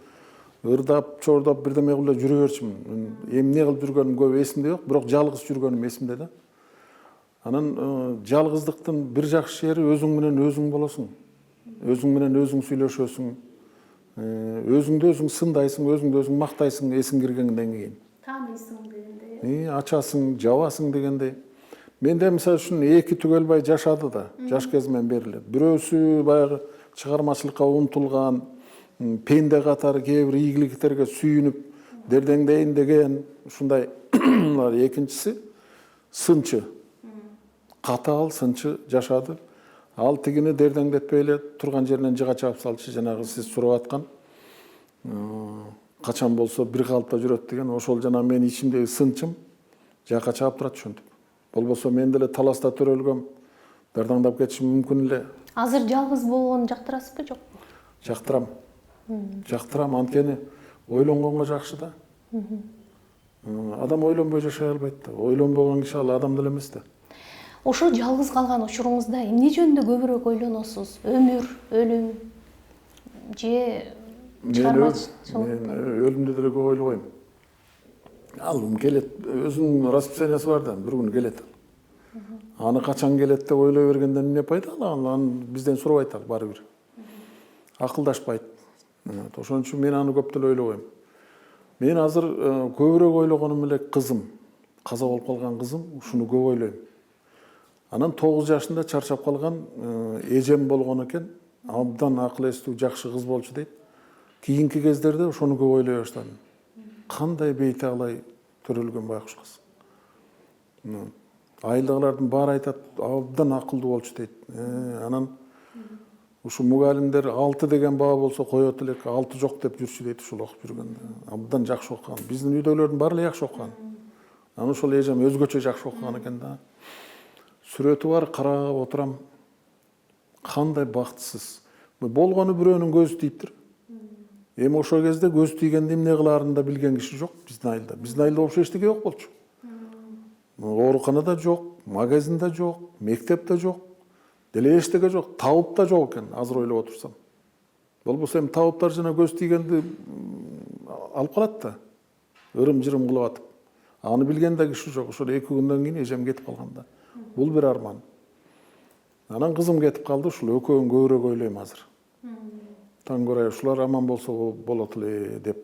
ырдап, чордоп бирдеме кылып эле жүрө берчүмүн. Эмне кылып жүргөнүм көп эсимде жок, бирок жалгыз жүргөнүм эсимде да. Анан жалгыздыктын бир жакшы жери өзүң менен өзүң болосуң. Өзүң менен өзүң сүйлөшөсүң. Өзүңдү өзүң сындайсың, өзүңдү өзүң мактайсың эсиң киргенден кийин. Таанысың дегендей. Ачасың, жабасың дегендей. Менде мисалы үчүн эки түгөлбай жашады да, жаш кезимден бери эле. Бирөөсү баягы чыгармачылыкка умтулган, пенде катары кээ бир ийгиликтерге сүйүнүп, дердеңдейин деген ушундай. Экинчиси сынчы. Катаал сынчы жашады. Ал тигини дердеңдетпей эле турган жеринен жыга чаап салчу, жанагы сиз сурап аткан. Качан болсо бир калыпта жүрөт деген, ошол жана мен ичимдеги сынчым жакка чаап турат ушинтип. Болбосо мен деле таласта төрөлгөм, дардаңдап кетишим мүмкүн эле. Азыр жалгыз болгонду жактырасызбы, жокпу? Жактырам. Жактырам, анткени ойлонгонго жакшы да. Адам ойлонбой жашай албайт да. Ойлонбогон киши ал адам деле эмес да. Ошо жалгыз калган учуруңузда эмне жөнүндө көбүрөөк ойлоносуз? Өмүр, өлүм же чыгармачылык? Мен өлүмдү деле көп ойлобойм. Ал келет, өзүнүн расписаниясы бар да, бир күнү келет. Аны качан келет деп ойлой бергенден эмне пайда? Аны бизден сурабайт ал баары бир. Акылдашпайт. Ошон үчүн мен аны көп деле ойлобойм. Мен азыр көбүрөөк ойлогонум эле кызым. Каза болуп калган кызым, ушуну көп ойлойм. Анан 9 жашында чарчап калган эжем болгон экен. Абдан акыл эстүү, жакшы кыз болчу дейт. Кийинки кездерде ошону көп ойлой баштадым. Кандай бейтаалай төрөлгөн байкуш кыз. Айылдагылардын баары айтат, абдан акылдуу болчу дейт. Анан ушу мугалимдер 6 деген баа болсо коет элек, 6 жок деп жүрчү дейт ушул окуп жүргөндө. Абдан жакшы окуган. Биздин үйдөгүлөрдүн баары эле жакшы окуган. Анан ошол эжем өзгөчө жакшы окуган экен да. Сүрөтү бар, карап отурам. Кандай бактысыз. Болгону бирөөнүн көзү тийиптир. Эми ошол кезде көз тийгенде эмне кылаарын да билген киши жок биздин айылда. Биздин айылда ошо эчтеке жок болчу. Ооруканада жок, магазинде жок, мектепте жок. Деле эчтеке жок, табып да жок экен, азыр ойлоп отурсам. Болбосо эми табыптар жана көз тийгенди алып калат да. Ырым-жырым кылып атып. Аны билген да киши жок. Ошол 2 күндөн кийин эжем кетип калган да. Бул бир арман. Анан кызым кетип калды, ушул экөөнү көбүрөөк ойлойм азыр. Таң көрөй, ушулар аман болсо болот эле деп.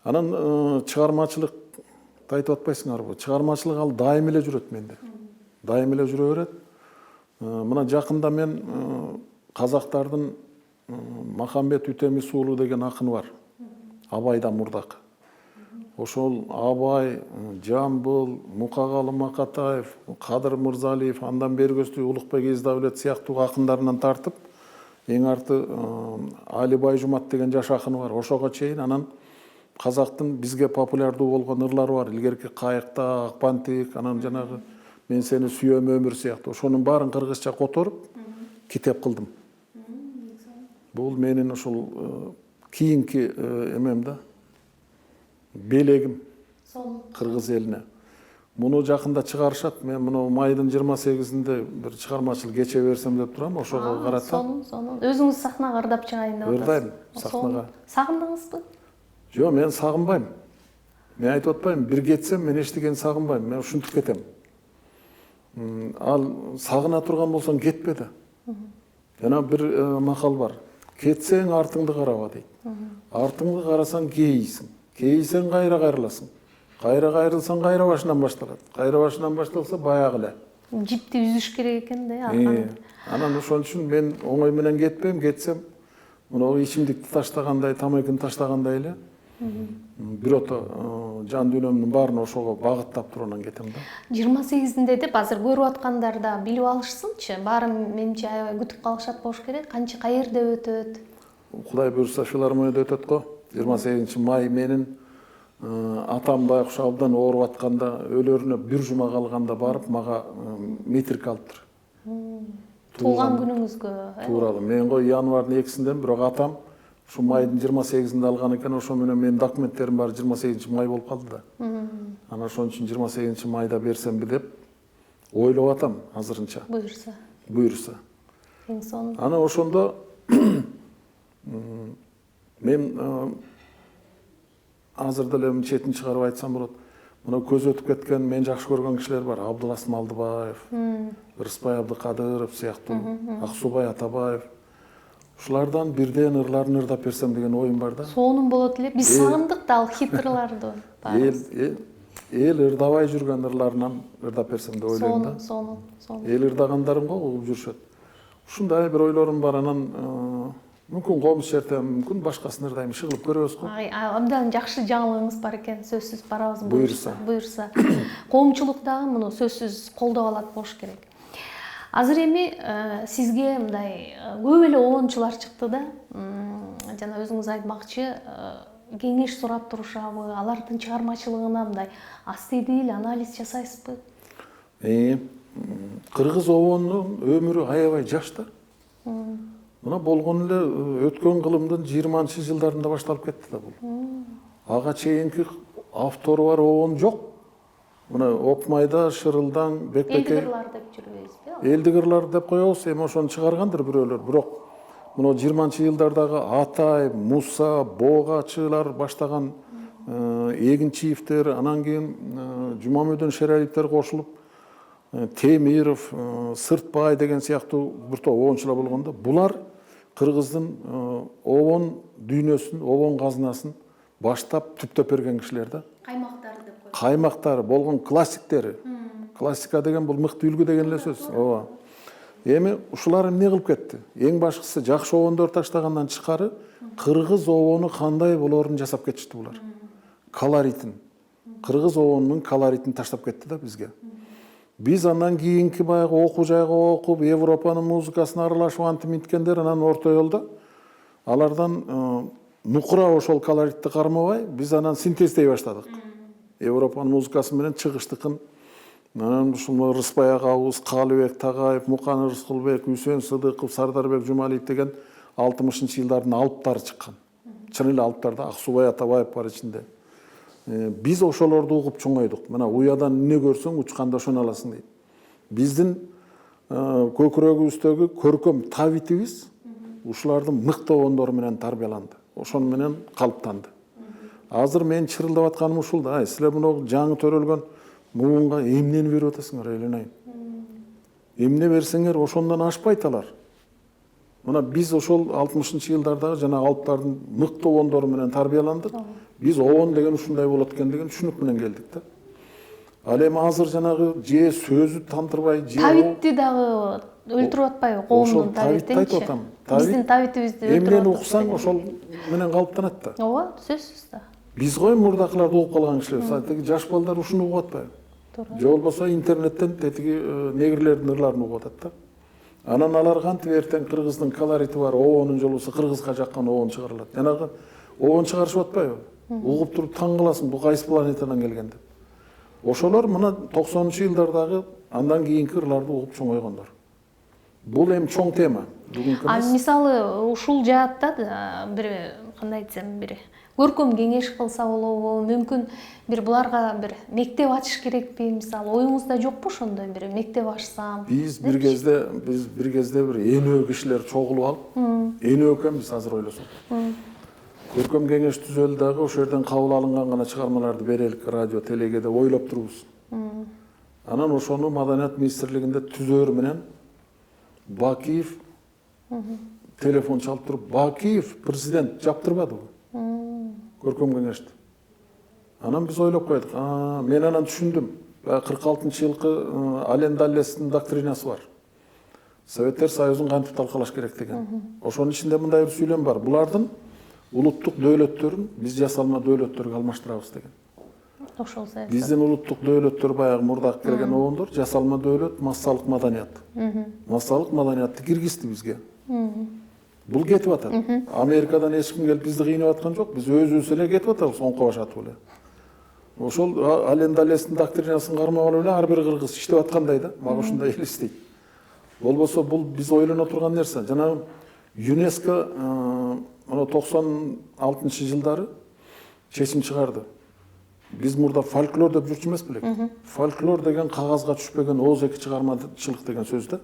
Анан чыгармачылыкты айтып атпайсыңарбы? Чыгармачылык ал дайым эле жүрөт менде. Дайым эле жүрө берет. Мына жакында мен казактардын Махамбет Үтемис уулу деген акын бар. Абайдан мурдак. Ошол Абай, Жамбыл, Мукагалы Макатаев, Кадыр Мырзалиев, андан бергөстүү Улукбек Эздавлет сыяктуу акындарынан тартып, эң арты Али Байжумат деген жаш акын бар. Ошого чейин анан казактын бизге популярдуу болгон ырлары бар. Илгерки Кайыкта, Акпантик, анан жанагы Мен сени сүйөм өмүр сыяктуу. Ошонун баарын кыргызча которуп китеп кылдым. Бул менин ушул кийинки эмем да. Белегим кыргыз элине. Муну жакында чыгарышат. Мен муну майдын 28-inde бир чыгармачыл кече берсем деп турам. Ошого карата. Сонун. Өзүңүз сахнага ырдап чыгайын деп атасыз. Ырдайм сахнага. Сагындыңызбы? Жок, мен сагынбайм. Мен айтып атпайм, бир кетсем мен эчтекени сагынбайм. Мен ушинтип кетем. Ал сагына турган болсоң кетпе да. Жана бир макал бар. Кетсең артыңды караба дейт. Артыңды карасаң кейисиң. Кейисең кайра кайрыласың. Кайра кайрылсаң кайра башынан башталат. Кайра башынан башталса баягы эле. Жипти үзүш керек экен да, арканы. Анан ошон үчүн мен оңой менен кетпейм, кетсем мына ичимдикти таштагандай, тамакыны таштагандай эле. Бирото жан дүйнөмдүн баарын ошого багыттап туруп анан кетем да. 28-inde деп азыр көрүп аткандар да билип алышсынчы. Баарын менимче аябай күтүп калышат болуш керек. Канча каерде өтөт? Кудай буюрса филармонияда өтөт го. 28-май менин атам байкуш абдан ооруп атканда, өлөрүнө бир жума калганда барып мага метрик алыптыр. туулган күнүңүзгө. Тууралуу. Мен го январдын 2-синден, бирок атам ушу майдын 28-синде алган экен, ошо менен менин документтерим баары 28-май болуп калды да. Анан ошон үчүн 28-майда берсемби деп ойлоп атам азырынча. Буюрса. Эң сонун. Анан ошондо мен азыр деле четин чыгарып айтсам болот. Мына көз өтүп кеткен, мен жакшы көргөн кишилер бар. Абдыласым Алдыбаев, Рыспай Абдыкадыров сыяктуу, Аксубай Атабаев. Ушулардан бирден ырларын ырдап берсем деген оюм бар да. Сонун болот эле. Биз сагындык да ал хитрыларды. Эл ырдабай жүргөн ырларынан ырдап берсем деп ойлойм да. Сонун. Эл ырдагандарым го угуп жүрүшөт. Ушундай бир ойлорум бар. Анан мүмкүн комуз жерде, мүмкүн башкасын ырдайм, чыгылып көрөбүз го. Абдан жакшы жаңылыгыңыз бар экен, сөзсүз барабыз Буюрса. Коомчулук дагы муну сөзсүз колдоп алат болуш керек. Азыр эми сизге мындай көп эле оончулар чыкты да. Жана өзүңүз айтмакчы, кеңеш сурап турушабы, алардын чыгармачылыгына мындай астидил анализ жасайсызбы? Кыргыз обонунун өмүрү аябай жаш да. Мына болгон эле өткөн кылымдын 20-жылдарында башталып кетти да бул. Ага чейинки автору бар обон жок. Мына Опмайда, Шырылдан, Бекбеке. Элдигырлар деп жүрбөйбүзбү? Элдигырлар деп коебуз, эми ошону чыгаргандыр бирөөлөр. Бирок мына 20-жылдардагы Атай, Муса, Боогачылар баштаган Эгинчиевдер, анан кийин Жумамөдөн Шералиевдер кошулуп, Темиров, Сыртбай деген сыяктуу бир топ обончулар болгондо, булар Кыргыздын обон дүйнөсүн, обон казынасын баштап түптөп берген кишилер да. Каймактары деп коебуз. Каймактары болгон классиктери. Классика деген бул мыкты үлгү деген эле сөз. Ооба. Эми ушулар эмне кылып кетти? Эң башкысы жакшы обондор таштагандан тышкары кыргыз обону кандай болоорун жасап кетишти булар. Колоритин. Кыргыз обонунун колоритин таштап кетти да бизге. Биз андан кийинки баягы окуу жайга окуп, Европанын музыкасына аралашып антип минткендер, анан орто жолдо алардан нукура ошол колоритти кармабай, биз анан синтездей баштадык. Европанын музыкасы менен чыгыштыкын, анан ушул Рыспай агабыз, Калыбек Тагаев, Мукан Рыскылбек, Үсен Сыдыков, Сардарбек Жумалиев деген 60-жылдардын алыптары чыккан. Чын эле алыптарда Аксубай Атабаев бар ичинде. Биз ошолорду угуп чоңойдук. Мына уядан эмне көрсөң учканда ошону аласың дейт. Биздин көкүрөгүбүздөгү көркөм табитибиз ушулардын мыкты обондору менен тарбияланды. Ошону менен калыптанды. Азыр мен чырылдап атканым ушул да. Силер мына жаңы төрөлгөн муунга эмнени берип атасыңар, эленайын. Эмне берсеңер ошондон ашпайт алар. Мына биз ошол 60-жылдардагы жана алыптардын мыкты обондору менен тарбияландык. Биз обон деген ушундай болот экендигин түшүнүк менен келдик да. Ал эми азыр жанагы же сөзү тандырбай, же табитти дагы өлтүрүп атпайбы коомдун табитинчи? Биздин табитибизди өлтүрүп атат. Эмнени уксаң ошол менен калыптанат да. Ооба, сөзсүз да. Биз го мурдакыларды угуп калган кишилер, тетиги жаш балдар ушуну угуп атпайбы? Же болбосо интернеттен тетиги негрлердин ырларын угуп атат да. Анан алар кантип эртең кыргыздын колорити бар, обонун жолусу кыргызга жаккан обон чыгарылат. Жанагы обон чыгарышып атпайбы? Угуп туруп таң каласың, бул кайсы планетадан келген деп. Ошолор мына 90-жылдардагы андан кийинки ырларды угуп чоңойгондор. Бул эми чоң тема. Бүгүнкү эмес. Мисалы ушул жаатта бир кандай десем, бир көркөм кеңеш кылса болобу, мүмкүн бир буларга бир мектеп ачыш керекпи? Мисалы оюңузда жокпу ошондой бир мектеп ачсам? Биз бир кезде бир энөө кишилер чогулуп алып, энөө экенбиз азыр ойлосок. Көркөм кеңеш түзөлдү дагы, ошол жерден кабыл алынган гана чыгармаларды берелик радио, телеге деп ойлоп турбуз. Анан ошону Маданият министрлигинде түзөр менен Бакиев телефон чалып туруп, Бакиев президент жаптырбадыбы? Көркөм кеңешти. Анан биз ойлоп койдук. Мен анан түшүндүм. 46-жылкы Ален Даллестин доктринасы бар. Советтер Союзун кантип талкалаш керек деген. Ошонун ичинде мындай бир сүйлөм бар. Булардын улуттук дөөлөттөрүн биз жасалма дөөлөттөргө алмаштырабыз деген. Ошол себептен. Биздин улуттук дөөлөттөр баягы мурдак келген обондор жасалма дөөлөт, массалык маданият. Массалык маданиятты киргизди бизге. Бул кетип атат. Америкадан эч ким келип бизди кыйнап аткан жок. Биз өзүбүз эле кетип атабыз оңко башатып эле. Ошол Ален Даллестин доктринасын кармап алып эле ар бир кыргыз иштеп аткандай да. Мага ушундай элестейт. Болбосо бул биз ойлоно турган нерсе. Жана ЮНЕСКО мына 96-жылдары чечим чыгарды. Биз мурда фольклор деп жүрчү эмес белек. Фольклор деген кагазга түшпөгөн ооз-эки чыгармачылык деген сөз да.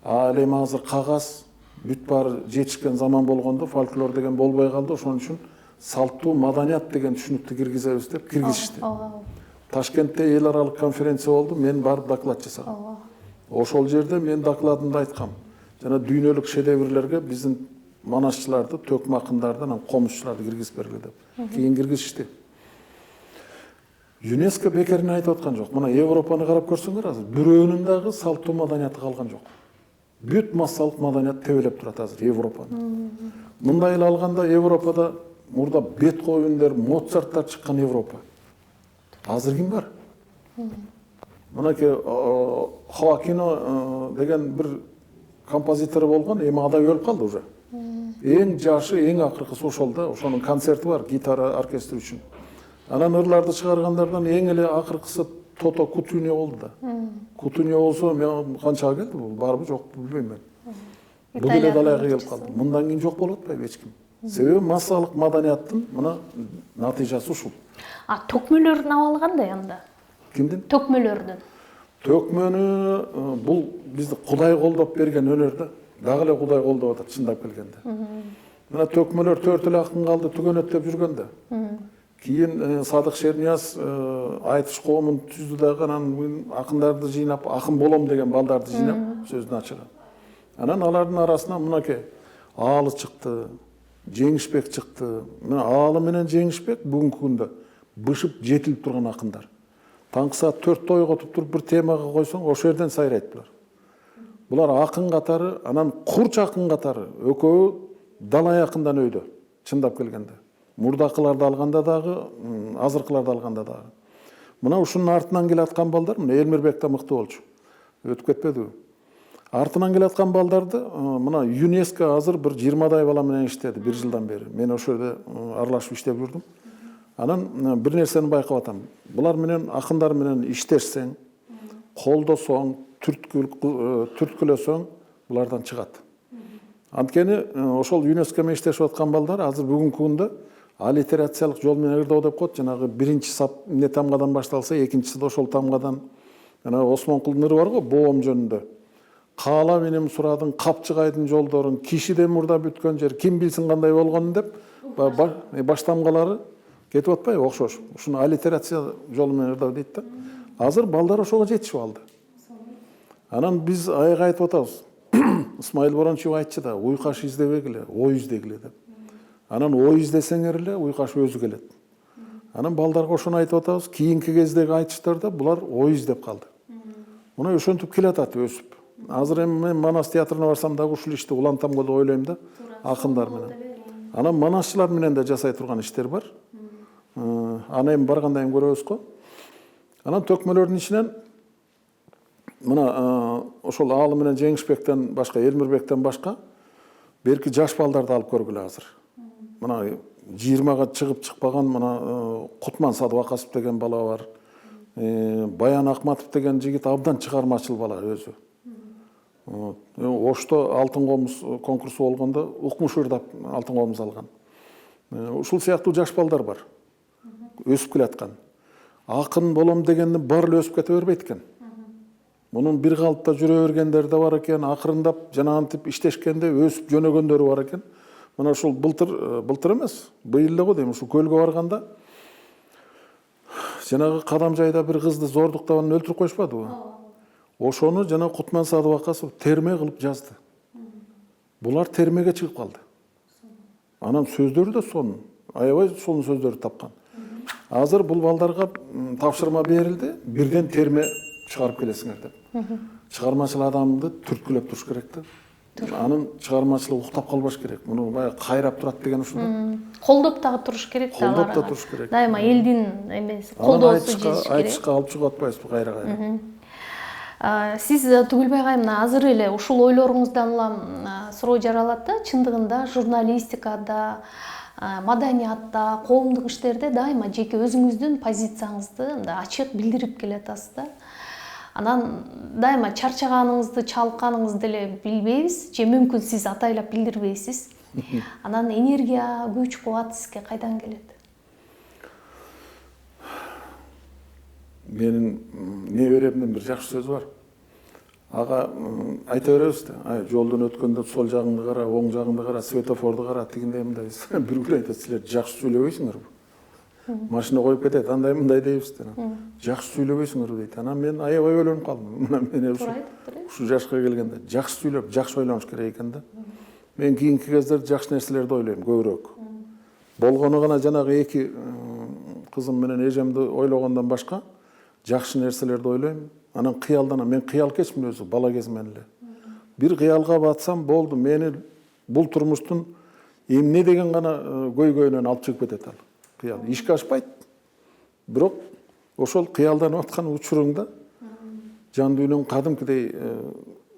Ал эми азыр кагаз бүт баары жетишкен заман болгондо фольклор деген болбой калды. Ошон үчүн салттуу маданият деген түшүнүктү киргизебиз деп киргизишти. Ташкентте эл аралык конференция болду, мен барып доклад жасагам. Ошол жерде мен докладымда айткам. Жана дүйнөлүк шедеврлерге биздин манасчыларды, төкмө акындарды, анан комузчуларды киргизип бергиле деп. Кийин киргизишти. ЮНЕСКО бекерин айтып аткан жок. Мына Европаны карап көрсөңөр азыр бирөөнүн дагы салттуу маданияты калган жок. Бүт массалык маданият тебелеп турат азыр Европаны. Мындай эле алганда Европада мурда Бетховендер, Моцарттар чыккан Европа. Азыр ким бар? Мынакей Хоакино деген бир композитор болгон, эми ада өлүп калды уже. Эң жашы, эң акыркысы ошол да, ошонун концерти бар, гитара оркестри үчүн. Анан ырларды чыгаргандардан эң эле акыркысы Тото Кутуньо болду да. Кутуньо болсо мен канчага келди бул, барбы жокпу билбейм мен. Бул эле далайга келип калды. Мындан кийин жок болуп атпайбы эч ким? Себеби массалык маданияттын мына натыйжасы ушул. Төкмөлөрдүн абалы кандай анда? Кимдин? Төкмөлөрдүн. Төкмөнү бул бизди Кудай колдоп берген өнөр да. Дагы эле Кудай колдоп атат чындап келгенде. Мына төкмөлөр 4 эле акын калды түгөнөттөп жүргөндө. Кийин Садык Шернияз айтыш коомун түздү дагы, анан акындарды жыйнап, акын болом деген балдарды жыйнап сөздүн ачыгы. Анан алардын арасынан мынакей Аалы чыкты, Жеңишбек чыкты. Мына Аалы менен Жеңишбек бүгүнкү күндө бышып жетилип турган акындар. Таңкы саат 4-тө ойготуп туруп бир темага койсоң, ошол жерден сайрайт булар. Булар акын катары, анан курч акын катары экөө далай акындан өйдө, чындап келгенде. Мурдакыларды алганда дагы, азыркыларды алганда дагы. Мына ушунун артынан келе аткан балдар, мына Элмирбек да мыкты болчу. Өтүп кетпедиби? Артынан келе аткан балдарды мына ЮНЕСКО азыр бир 20 бала менен иштеди 1 жылдан бери. Мен ошол жерде аралашып иштеп жүрдүм. Анан бир нерсени байкап атам. Булар менен акындар менен иштешсең, колдосоң, түрткүлөсөң, булардан чыгат. Анткени ошол ЮНЕСКО менен иштешип аткан балдар азыр бүгүнкү күндө аллитерациялык жол менен ырдоо деп коет. Жанагы биринчи сап эмне тамгадан башталса, экинчиси да ошол тамгадан. Жана Осмонкулдун ыры бар го, боом жөнүндө. Каала менен сурадың, капчыгайдын жолдорун, кишиден мурда бүткөн жер, ким билсин кандай болгонун деп баш тамгалары кетип атпайбы окшош. Ушуну аллитерация жолу менен ырдоо дейт да. Азыр балдар ошого жетишип алды. Анан биз айга айтып атабыз. Исмаил Борончиев айтчу да, уйкаш издебегиле, ой издегиле деп. Анан ой издесеңер эле уйкаш өзү келет. Анан балдарга ошону айтып атабыз. Кийинки кездеги айтыштарда булар ой издеп калды. Мына ошентип келатат өсүп. Азыр эми мен Манас театрына барсам дагы ушул ишти улантам го деп ойлойм да, акындар менен. Анан манасчылар менен да жасай турган иштер бар. Аны эми барганда эми көрөбүз го. Анан төкмөлөрдүн ичинен мына ошол Аалы менен Жеңишбектен башка, Элмирбектен башка берки жаш балдарды алып көргүлө азыр. Мына 20-га чыгып чыкпаган мына Кутман Садыбакасов деген бала бар. Баян Акматов деген жигит абдан чыгармачыл бала өзү. Ошто Алтын комуз конкурсу болгондо укмуш ырдап Алтын комуз алган. Ушул сыяктуу жаш балдар бар. Өсүп келаткан. Акын болом дегенде бар эле өсүп кете бербейт экен. Мунун бир калыпта жүрө бергендер да бар экен, акырындап жанагынтип иштешкенде өсүп жөнөгөндөрү бар экен. Мына ушул былтыр эмес, быйыл эле го дейм, ушул көлгө барганда жанагы Кадамжайда бир кызды зордуктап анан өлтүрүп коюшпадыбы? Ошону жана Кутман Садыбакасов терме кылып жазды. Булар термеге чыгып калды. Анан сөздөрү да сонун, аябай сонун сөздөрдү тапкан. Азыр бул балдарга тапшырма берилди, бирден терме чыгарып келесиңер деп. Чыгармачыл адамды түрткүлөп туруш керек да. Анын чыгармачылыгы уктап калбаш керек. Муну баягы кайрап турат деген ушул да. Колдоп дагы туруш керек да. Колдоп да туруш керек. Дайыма элдин эмеси, колдоосу жетиш керек. Айтышка алып чыгып атпайбызбы кайра-кайра. Сиз Түгүлбай агай мына азыр эле ушул ойлоруңуздан улам суроо жаралат да, чындыгында журналистикада, маданиятта, коомдук иштерде дайыма жеке өзүңүздүн позицияңызды ачык билдирип келатасыз да. Анан дайыма чарчаганыңызды, чалыкканыңызды деле билбейбиз, же мүмкүн сиз атайлап билдирбейсиз. Анан энергия, күч, кубат сизге кайдан келет? Менин неберемдин бир жакшы сөзү бар. Ага айта беребиз да, жолдон өткөндө сол жагыңды кара, оң жагыңды кара, светофорду кара, тигиндей мындай. Бир күн айтат, силер жакшы сүйлөбөйсүңөрбү? Машина коюп кетет, андай мындай дейбиз да. Жакшы сүйлөбөйсүңөрбү дейт. Анан мен аябай ойлонуп калдым. Мен ушу жашка келгенде жакшы сүйлөп, жакшы ойлонуш керек экен да. Мен кийинки кездерде жакшы нерселерди ойлойм көбүрөөк. Болгону гана жанагы эки кызым менен эжемди ойлогондон башка жакшы нерселерди ойлойм. Анан кыялданам. Мен кыялкечмин өзү бала кезимден эле. Бир кыялга батсам болду, мени бул турмуштун эмне деген гана көйгөйүнөн алып чыгып кетет ал. Кыял ишке ашпайт. Бирок ошол кыялданып аткан учуруңда жан дүйнөң кадимкидей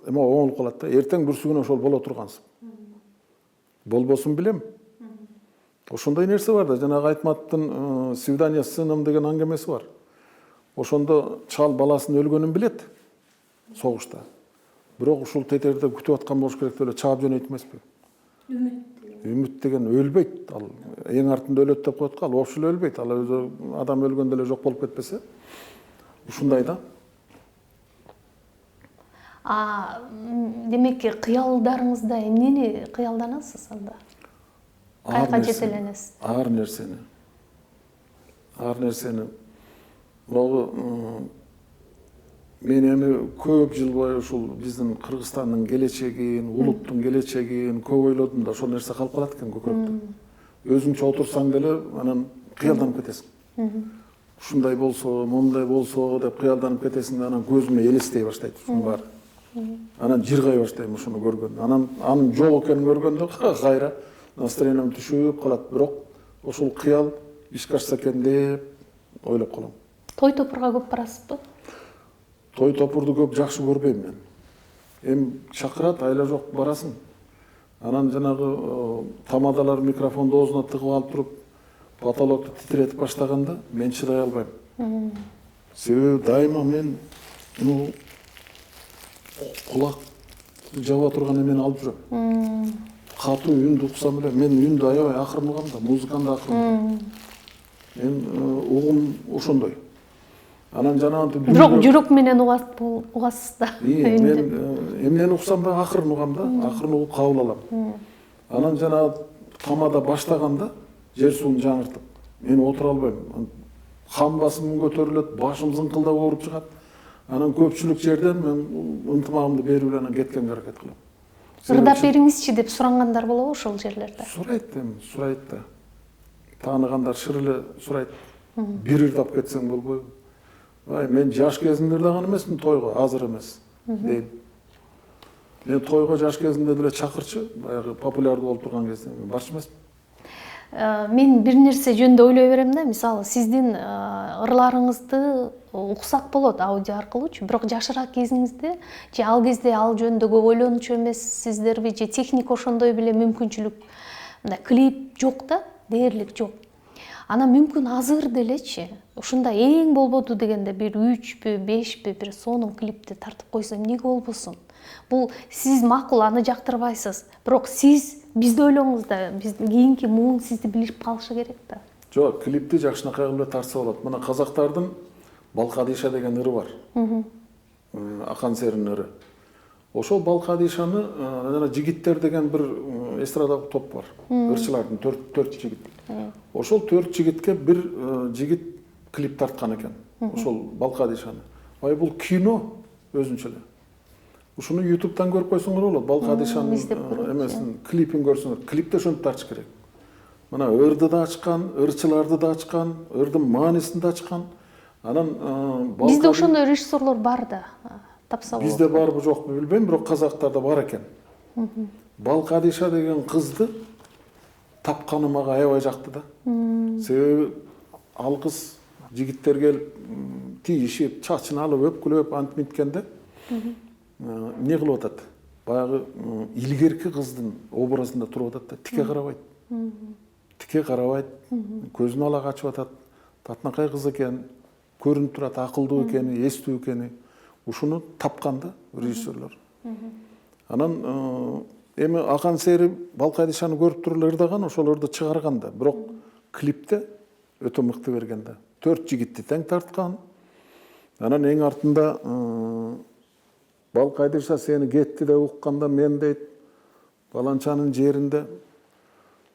эме оңолуп калат да. Эртең бүрсүгүн ошол боло тургансың. Болбосун билем. Ошондой нерсе бар да, жанагы Айтматовдун «Свидание с сыном» деген аңгемеси бар. Ошондо чал баласынын өлгөнүн билет согушта. Бирок ушул тетерде күтүп аткан болуш керек деп эле чаап жөнөйт эмеспи? Үмүт деген өлбөйт. Ал эң артында өлөт деп коет го, ал вообще өлбөйт. Ал өзү адам өлгөндө эле жок болуп кетпесе. Ушундай да. Демек кыялдарыңызда эмнени кыялданасыз анда? Кайка жетеленесиз? Ар нерсени. Ар нерсени. Могу мен эми көп жыл бою ушул биздин Кыргызстандын келечегин, улуттун келечегин көп ойлодум да, ошол нерсе калып калат экен көкүрөктө. Өзүңчө отурсаң деле анан кыялданып кетесиң. Ушундай болсо, мындай болсо деп кыялданып кетесиң да, анан көзүмө элестей баштайт ушунун баары. Анан жыргай баштайм ушуну көргөндө. Анан анын жок экенин көргөндө кайра настроением түшүп калат. Бирок ошол кыял ишке ашса экен деп ойлоп калам. Той топурга көп барасызбы? Той топурду көп жакшы көрбөйм мен. Эми чакырат, айла жок барасың. Анан жанагы тамадалар микрофонду оозуна тыгып алып туруп, потолокту титиретип баштаганда мен чыдай албайм. Себеби дайыма мен кулак жаба турган эмени алып жүрөм. Катуу үндү уксам эле, мен үндү аябай акырын угам да, музыканы да акырын. Мен угум ошондой. Анан жанагынтип бирок жүрөк менен угасыз да. Мен эмнени уксам да акырын угам да, акырын угуп кабыл алам. Анан жанагы тамада баштаганда жер суун жаңыртып, мен отура албайм. Кан басымым көтөрүлөт, башым зыңкылдап ооруп чыгат. Анан көпчүлүк жерден мен ынтымагымды берип эле анан кеткенге аракет кылам. Ырдап бериңизчи деп сурангандар болобу ошол жерлерде? Сурайт да. Тааныгандар шыр эле сурайт. Бир ырдап кетсең болбойбу? Мен жаш кезимде ырдаган эмесмин тойго, азыр эмес дейм. Мен тойго жаш кезимде деле чакырчы, баягы популярдуу болуп турган кезде барчу эмесмин. Мен бир нерсе жөнүндө ойлой берем да, мисалы сиздин ырларыңызды уксак болот аудио аркылуучу, бирок жашыраак кезиңизде же ал кезде ал жөнүндө көп ойлончу эмессиздерби, же техника ошондой беле мүмкүнчүлүк, мындай клип жок да, дээрлик жок. Анан мүмкүн азыр делечи, ушундай эң болбоду дегенде бир 3пү, 5пү бир сонун клипти тартып койсо эмнеге болбосун? Бул сиз макул аны жактырбайсыз, бирок сиз бизди ойлоңуз да, биздин кийинки муун сизди билип калышы керек да. Жок, клипти жакшынакай кылып тартса болот. Мына казактардын Балкадиша деген ыры бар. Акан серинин ыры. Ошол Балкадишаны жана жигиттер деген бир эстрада топ бар. Ырчылардын 4 жигит. Ошол 4 жигитке бир жигит клип тарткан экен. Ошол Балкадишаны. Бул кино өзүнчө эле. Ушуну YouTube'дан көрүп койсоңор болот. Балкадишанын эмесин, клипин көрсөңөр. Клипте ошентип тартыш керек. Мына ырды да ачкан, ырчыларды да ачкан, ырдын маанисин да ачкан. Анан бизде ошондой режиссерлор бар да. Тапса болот. Бизде барбы жокпу билбейм, бирок казактарда бар экен. Балкадиша деген кызды тапканы мага аябай жакты да. Себеби ал кыз жигиттер келип тийишип, чачын алып өпкүлөп антип минткенде эмне кылып атат? Баягы илгерки кыздын образында туруп атат да, тике карабайт. Тике карабайт, көзүн ала качып атат. Татынакай кыз экен, көрүнүп турат, акылдуу экени, эстүү экени. ушуну тапкан да режиссерлор. Анан эми акан сери Балкайдышаны көрүп туруп эле ырдаган, ошолорду чыгарган да. Бирок клипте өтө мыкты берген да. 4 жигитти тең тарткан. Анан эң артында Балкайдыша сени кетти деп укканда мен дейт баланчанын жеринде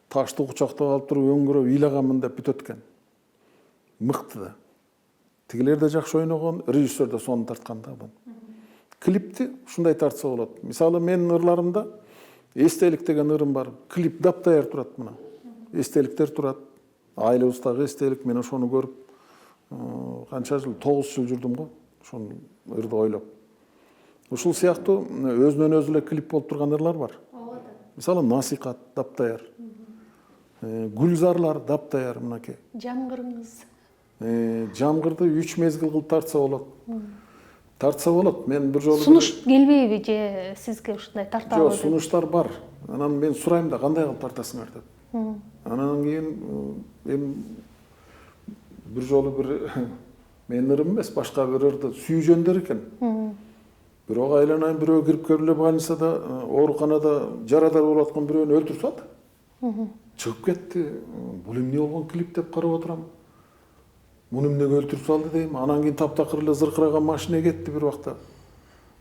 ташты кучактап алып туруп өңгүрөп ыйлаганмын деп бүтөт экен. Мыкты да. Тигилер да жакшы ойногон, режиссер да сону тарткан да. Клипти ушундай тартса болот. Мисалы менин ырларымда эстелик деген ырым бар. Клип даптаяр турат мына. Эстеликтер турат. Айлабыздагы эстелик, мен ошону көрүп канча жыл, 9 жыл жүрдүм го. Ошону ырды ойлоп. Ушул сыяктуу өзүнөн өзү эле клип болуп турган ырлар бар. Мисалы насихат даптаяр. Гүлзарлар даптаяр мынакей. Жамгырыңыз. Жамгырды 3 мезгил кылып тартса болот. Тартса болот. Мен бир жолу Сунуш келбейби же сизге ушундай тартабы? Жок, сунуштар бар. Анан мен сурайм да кандай кылып тартасыңар деп. Анан кийин эми бир жолу бир менин ырым эмес, башка бир ырды сүйжөндөр экен. Бирок айланайын бирөө кирип келип эле больницада, ооруканада жарадар болуп аткан бирөөнү өлтүрүп салды. Чыгып кетти. Бул эмне болгон клип деп карап отурам. Муну эмнеге өлтүрүп салды дейм. Анан кийин таптакыр эле зыркыраган машина кетти бир убакта.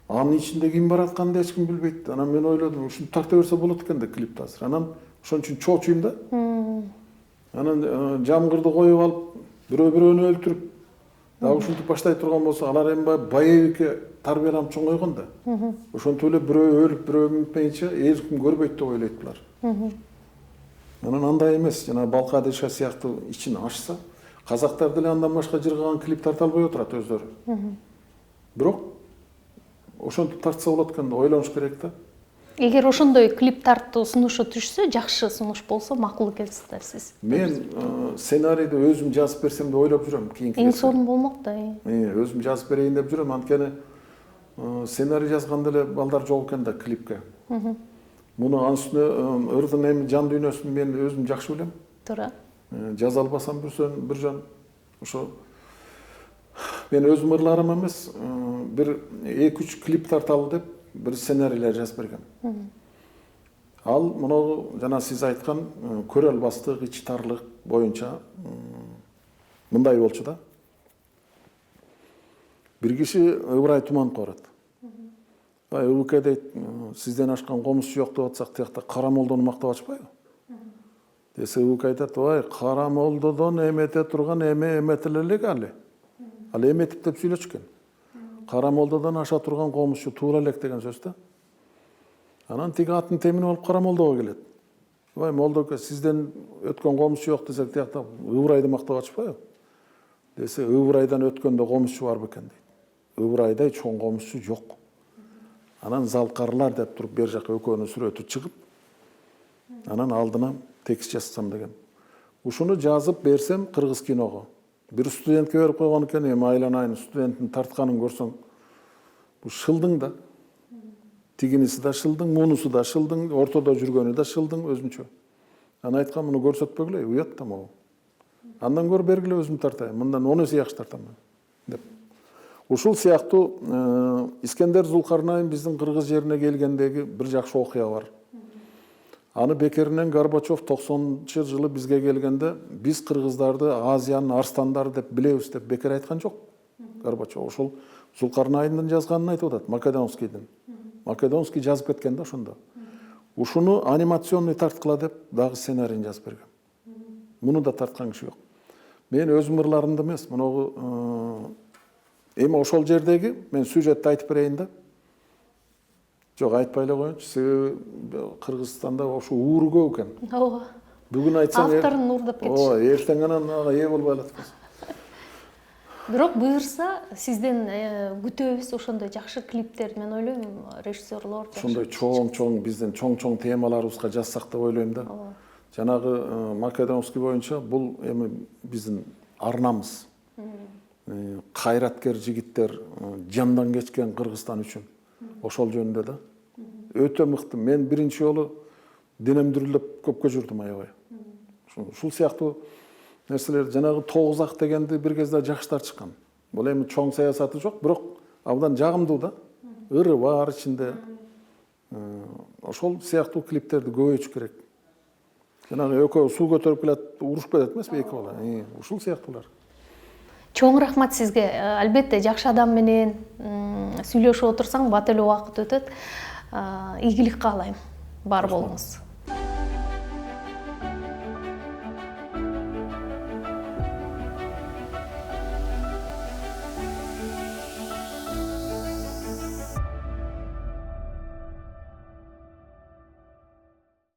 Анын ичинде ким бар атканын эч ким билбейт. Анан мен ойлодум, ушуну тарта берсе болот экен да клипти азыр. Анан ошон үчүн чоочуйм да. Анан жамгырды коюп алып, бирөөнү өлтүрүп, дагы ушинтип баштай турган болсо, алар эми Баевикке тарбияланып чоңойгон да. Ошентип эле бирөө өлүп, бирөө мүнтпейинче эл ким көрбөйт деп ойлойт булар. Анан андай эмес, жана Балкайдыша сыяктуу ичин ачса, казактар деле андан башка жыргаган клип тарта албай отурат өздөрү. Бирок ошентип тартса болот экен да, ойлонуш керек да. Эгер ошондой клип тартуу сунушу түшсө, жакшы сунуш болсо макул келсиз сиз. Мен сценарийди өзүм жазып берсем деп ойлоп жүрөм. Эң сонун болмок да. Өзүм жазып берейин деп жүрөм. Анткени сценарий жазганда эле балдар жок экен да клипке. Муну анын үстүнө ырдын эми жан дүйнөсүн мен өзүм жакшы билем. Туура. Жаза албасам бир жан ошо мен өзүм ырларым эмес, бир 2-3 клип тарталы деп бир сценарийлер жазып бергем. Ал муну жана сиз айткан көрө албастык, ич тарлык боюнча мындай болчу да. Бир киши ыбырай туманып барат. Ыбыке дейт, сизден ашкан комузчу жок деп атсак, тиякта Карамолдону мактап атышпайбы? Десе ыбыке айтат, ой, Карамолдодон эмете турган эметиле элек али. Ал эметип деп сүйлөчү экен. Карамолдодон аша турган комузчу туура элек деген сөз да. Анан тиги атын теминип алып Карамолдого келет. Ой, Молдоке, сизден өткөн комузчу жок десек, тиякта ыбырайды мактап атышпайбы? Десе, ыбырайдан өткөндө комузчу бар бекен дейт. Ыбырайдай чоң комузчу жок. Анан залкарлар деп туруп бер жака экөөнүн сүрөтү чыгып, анан алдына текст жазсам деген. Ушуну жазып берсем кыргыз киного. Бир студентке берип койгон экен, эми айланайын студенттин тартканын көрсөң, бул шылдың да. Тигиниси да шылдың, мунусу да шылдың, ортодо жүргөнү да шылдың өзүнчө. Анан айткан, муну көрсөтпөгүлө, уят да могу. Андан көр бергиле өзүм тартайын, мындан 10 эсе жакшы тартам деп. Ушул сыяктуу Искендер Зулкарнайын биздин кыргыз жерине келгендеги бир жакшы окуя бар. Аны бекеринен Горбачев 90-жылы бизге келгенде, биз кыргыздарды Азиянын арстандары деп билебиз деп бекер айткан жок. Горбачев ошол Зулкарнайындын жазганын айтып атат, Македонскийдин. Македонский жазып кеткен да ошондо. Ушуну анимационный тарткыла деп дагы сценарийин жазып берген. Муну да тарткан киши жок. Мен өзүм ырларымды эмес, мунугу эми ошол жердеги мен сюжетти айтып берейин да. Жок, айтпай эле коеюнчу. Себеби Кыргызстанда ошо ууру көп экен. Ооба. Бүгүн айтсаң, авторун уурдап кетиш. Ооба, эртең анан ага ээ болбой калат. Бирок буюрса, сизден күтөбүз ошондой жакшы клиптер. Мен ойлойм, режиссерлор жакшы. Ошондой чоң биздин чоң темаларыбызга жазсак деп ойлойм да. Жанагы Македонский боюнча бул эми биздин арнамыз. Кайраткер жигиттер, жандан кечкен Кыргызстан үчүн. Ошол жөнүндө да. Өтө мыкты. Мен биринчи жолу денем дүрүлдөп көпкө жүрдүм аябай. Ушул сыяктуу нерселер, жанагы 9 ак дегенди бир кезде жакшы тартышкан. Бул эми чоң саясаты жок, бирок абдан жагымдуу да, ыры бар ичинде. Ошол сыяктуу клиптерди көбөйтүш керек. Жанагы экөө суу көтөрүп келет, урушуп кетет эмеспи эки бала. Ушул сыяктуулар. Чоң рахмат сизге. Албетте жакшы адам менен сүйлөшүп отурсаң бат эле убакыт өтөт. Ийгилик каалайм. Бар болуңуз.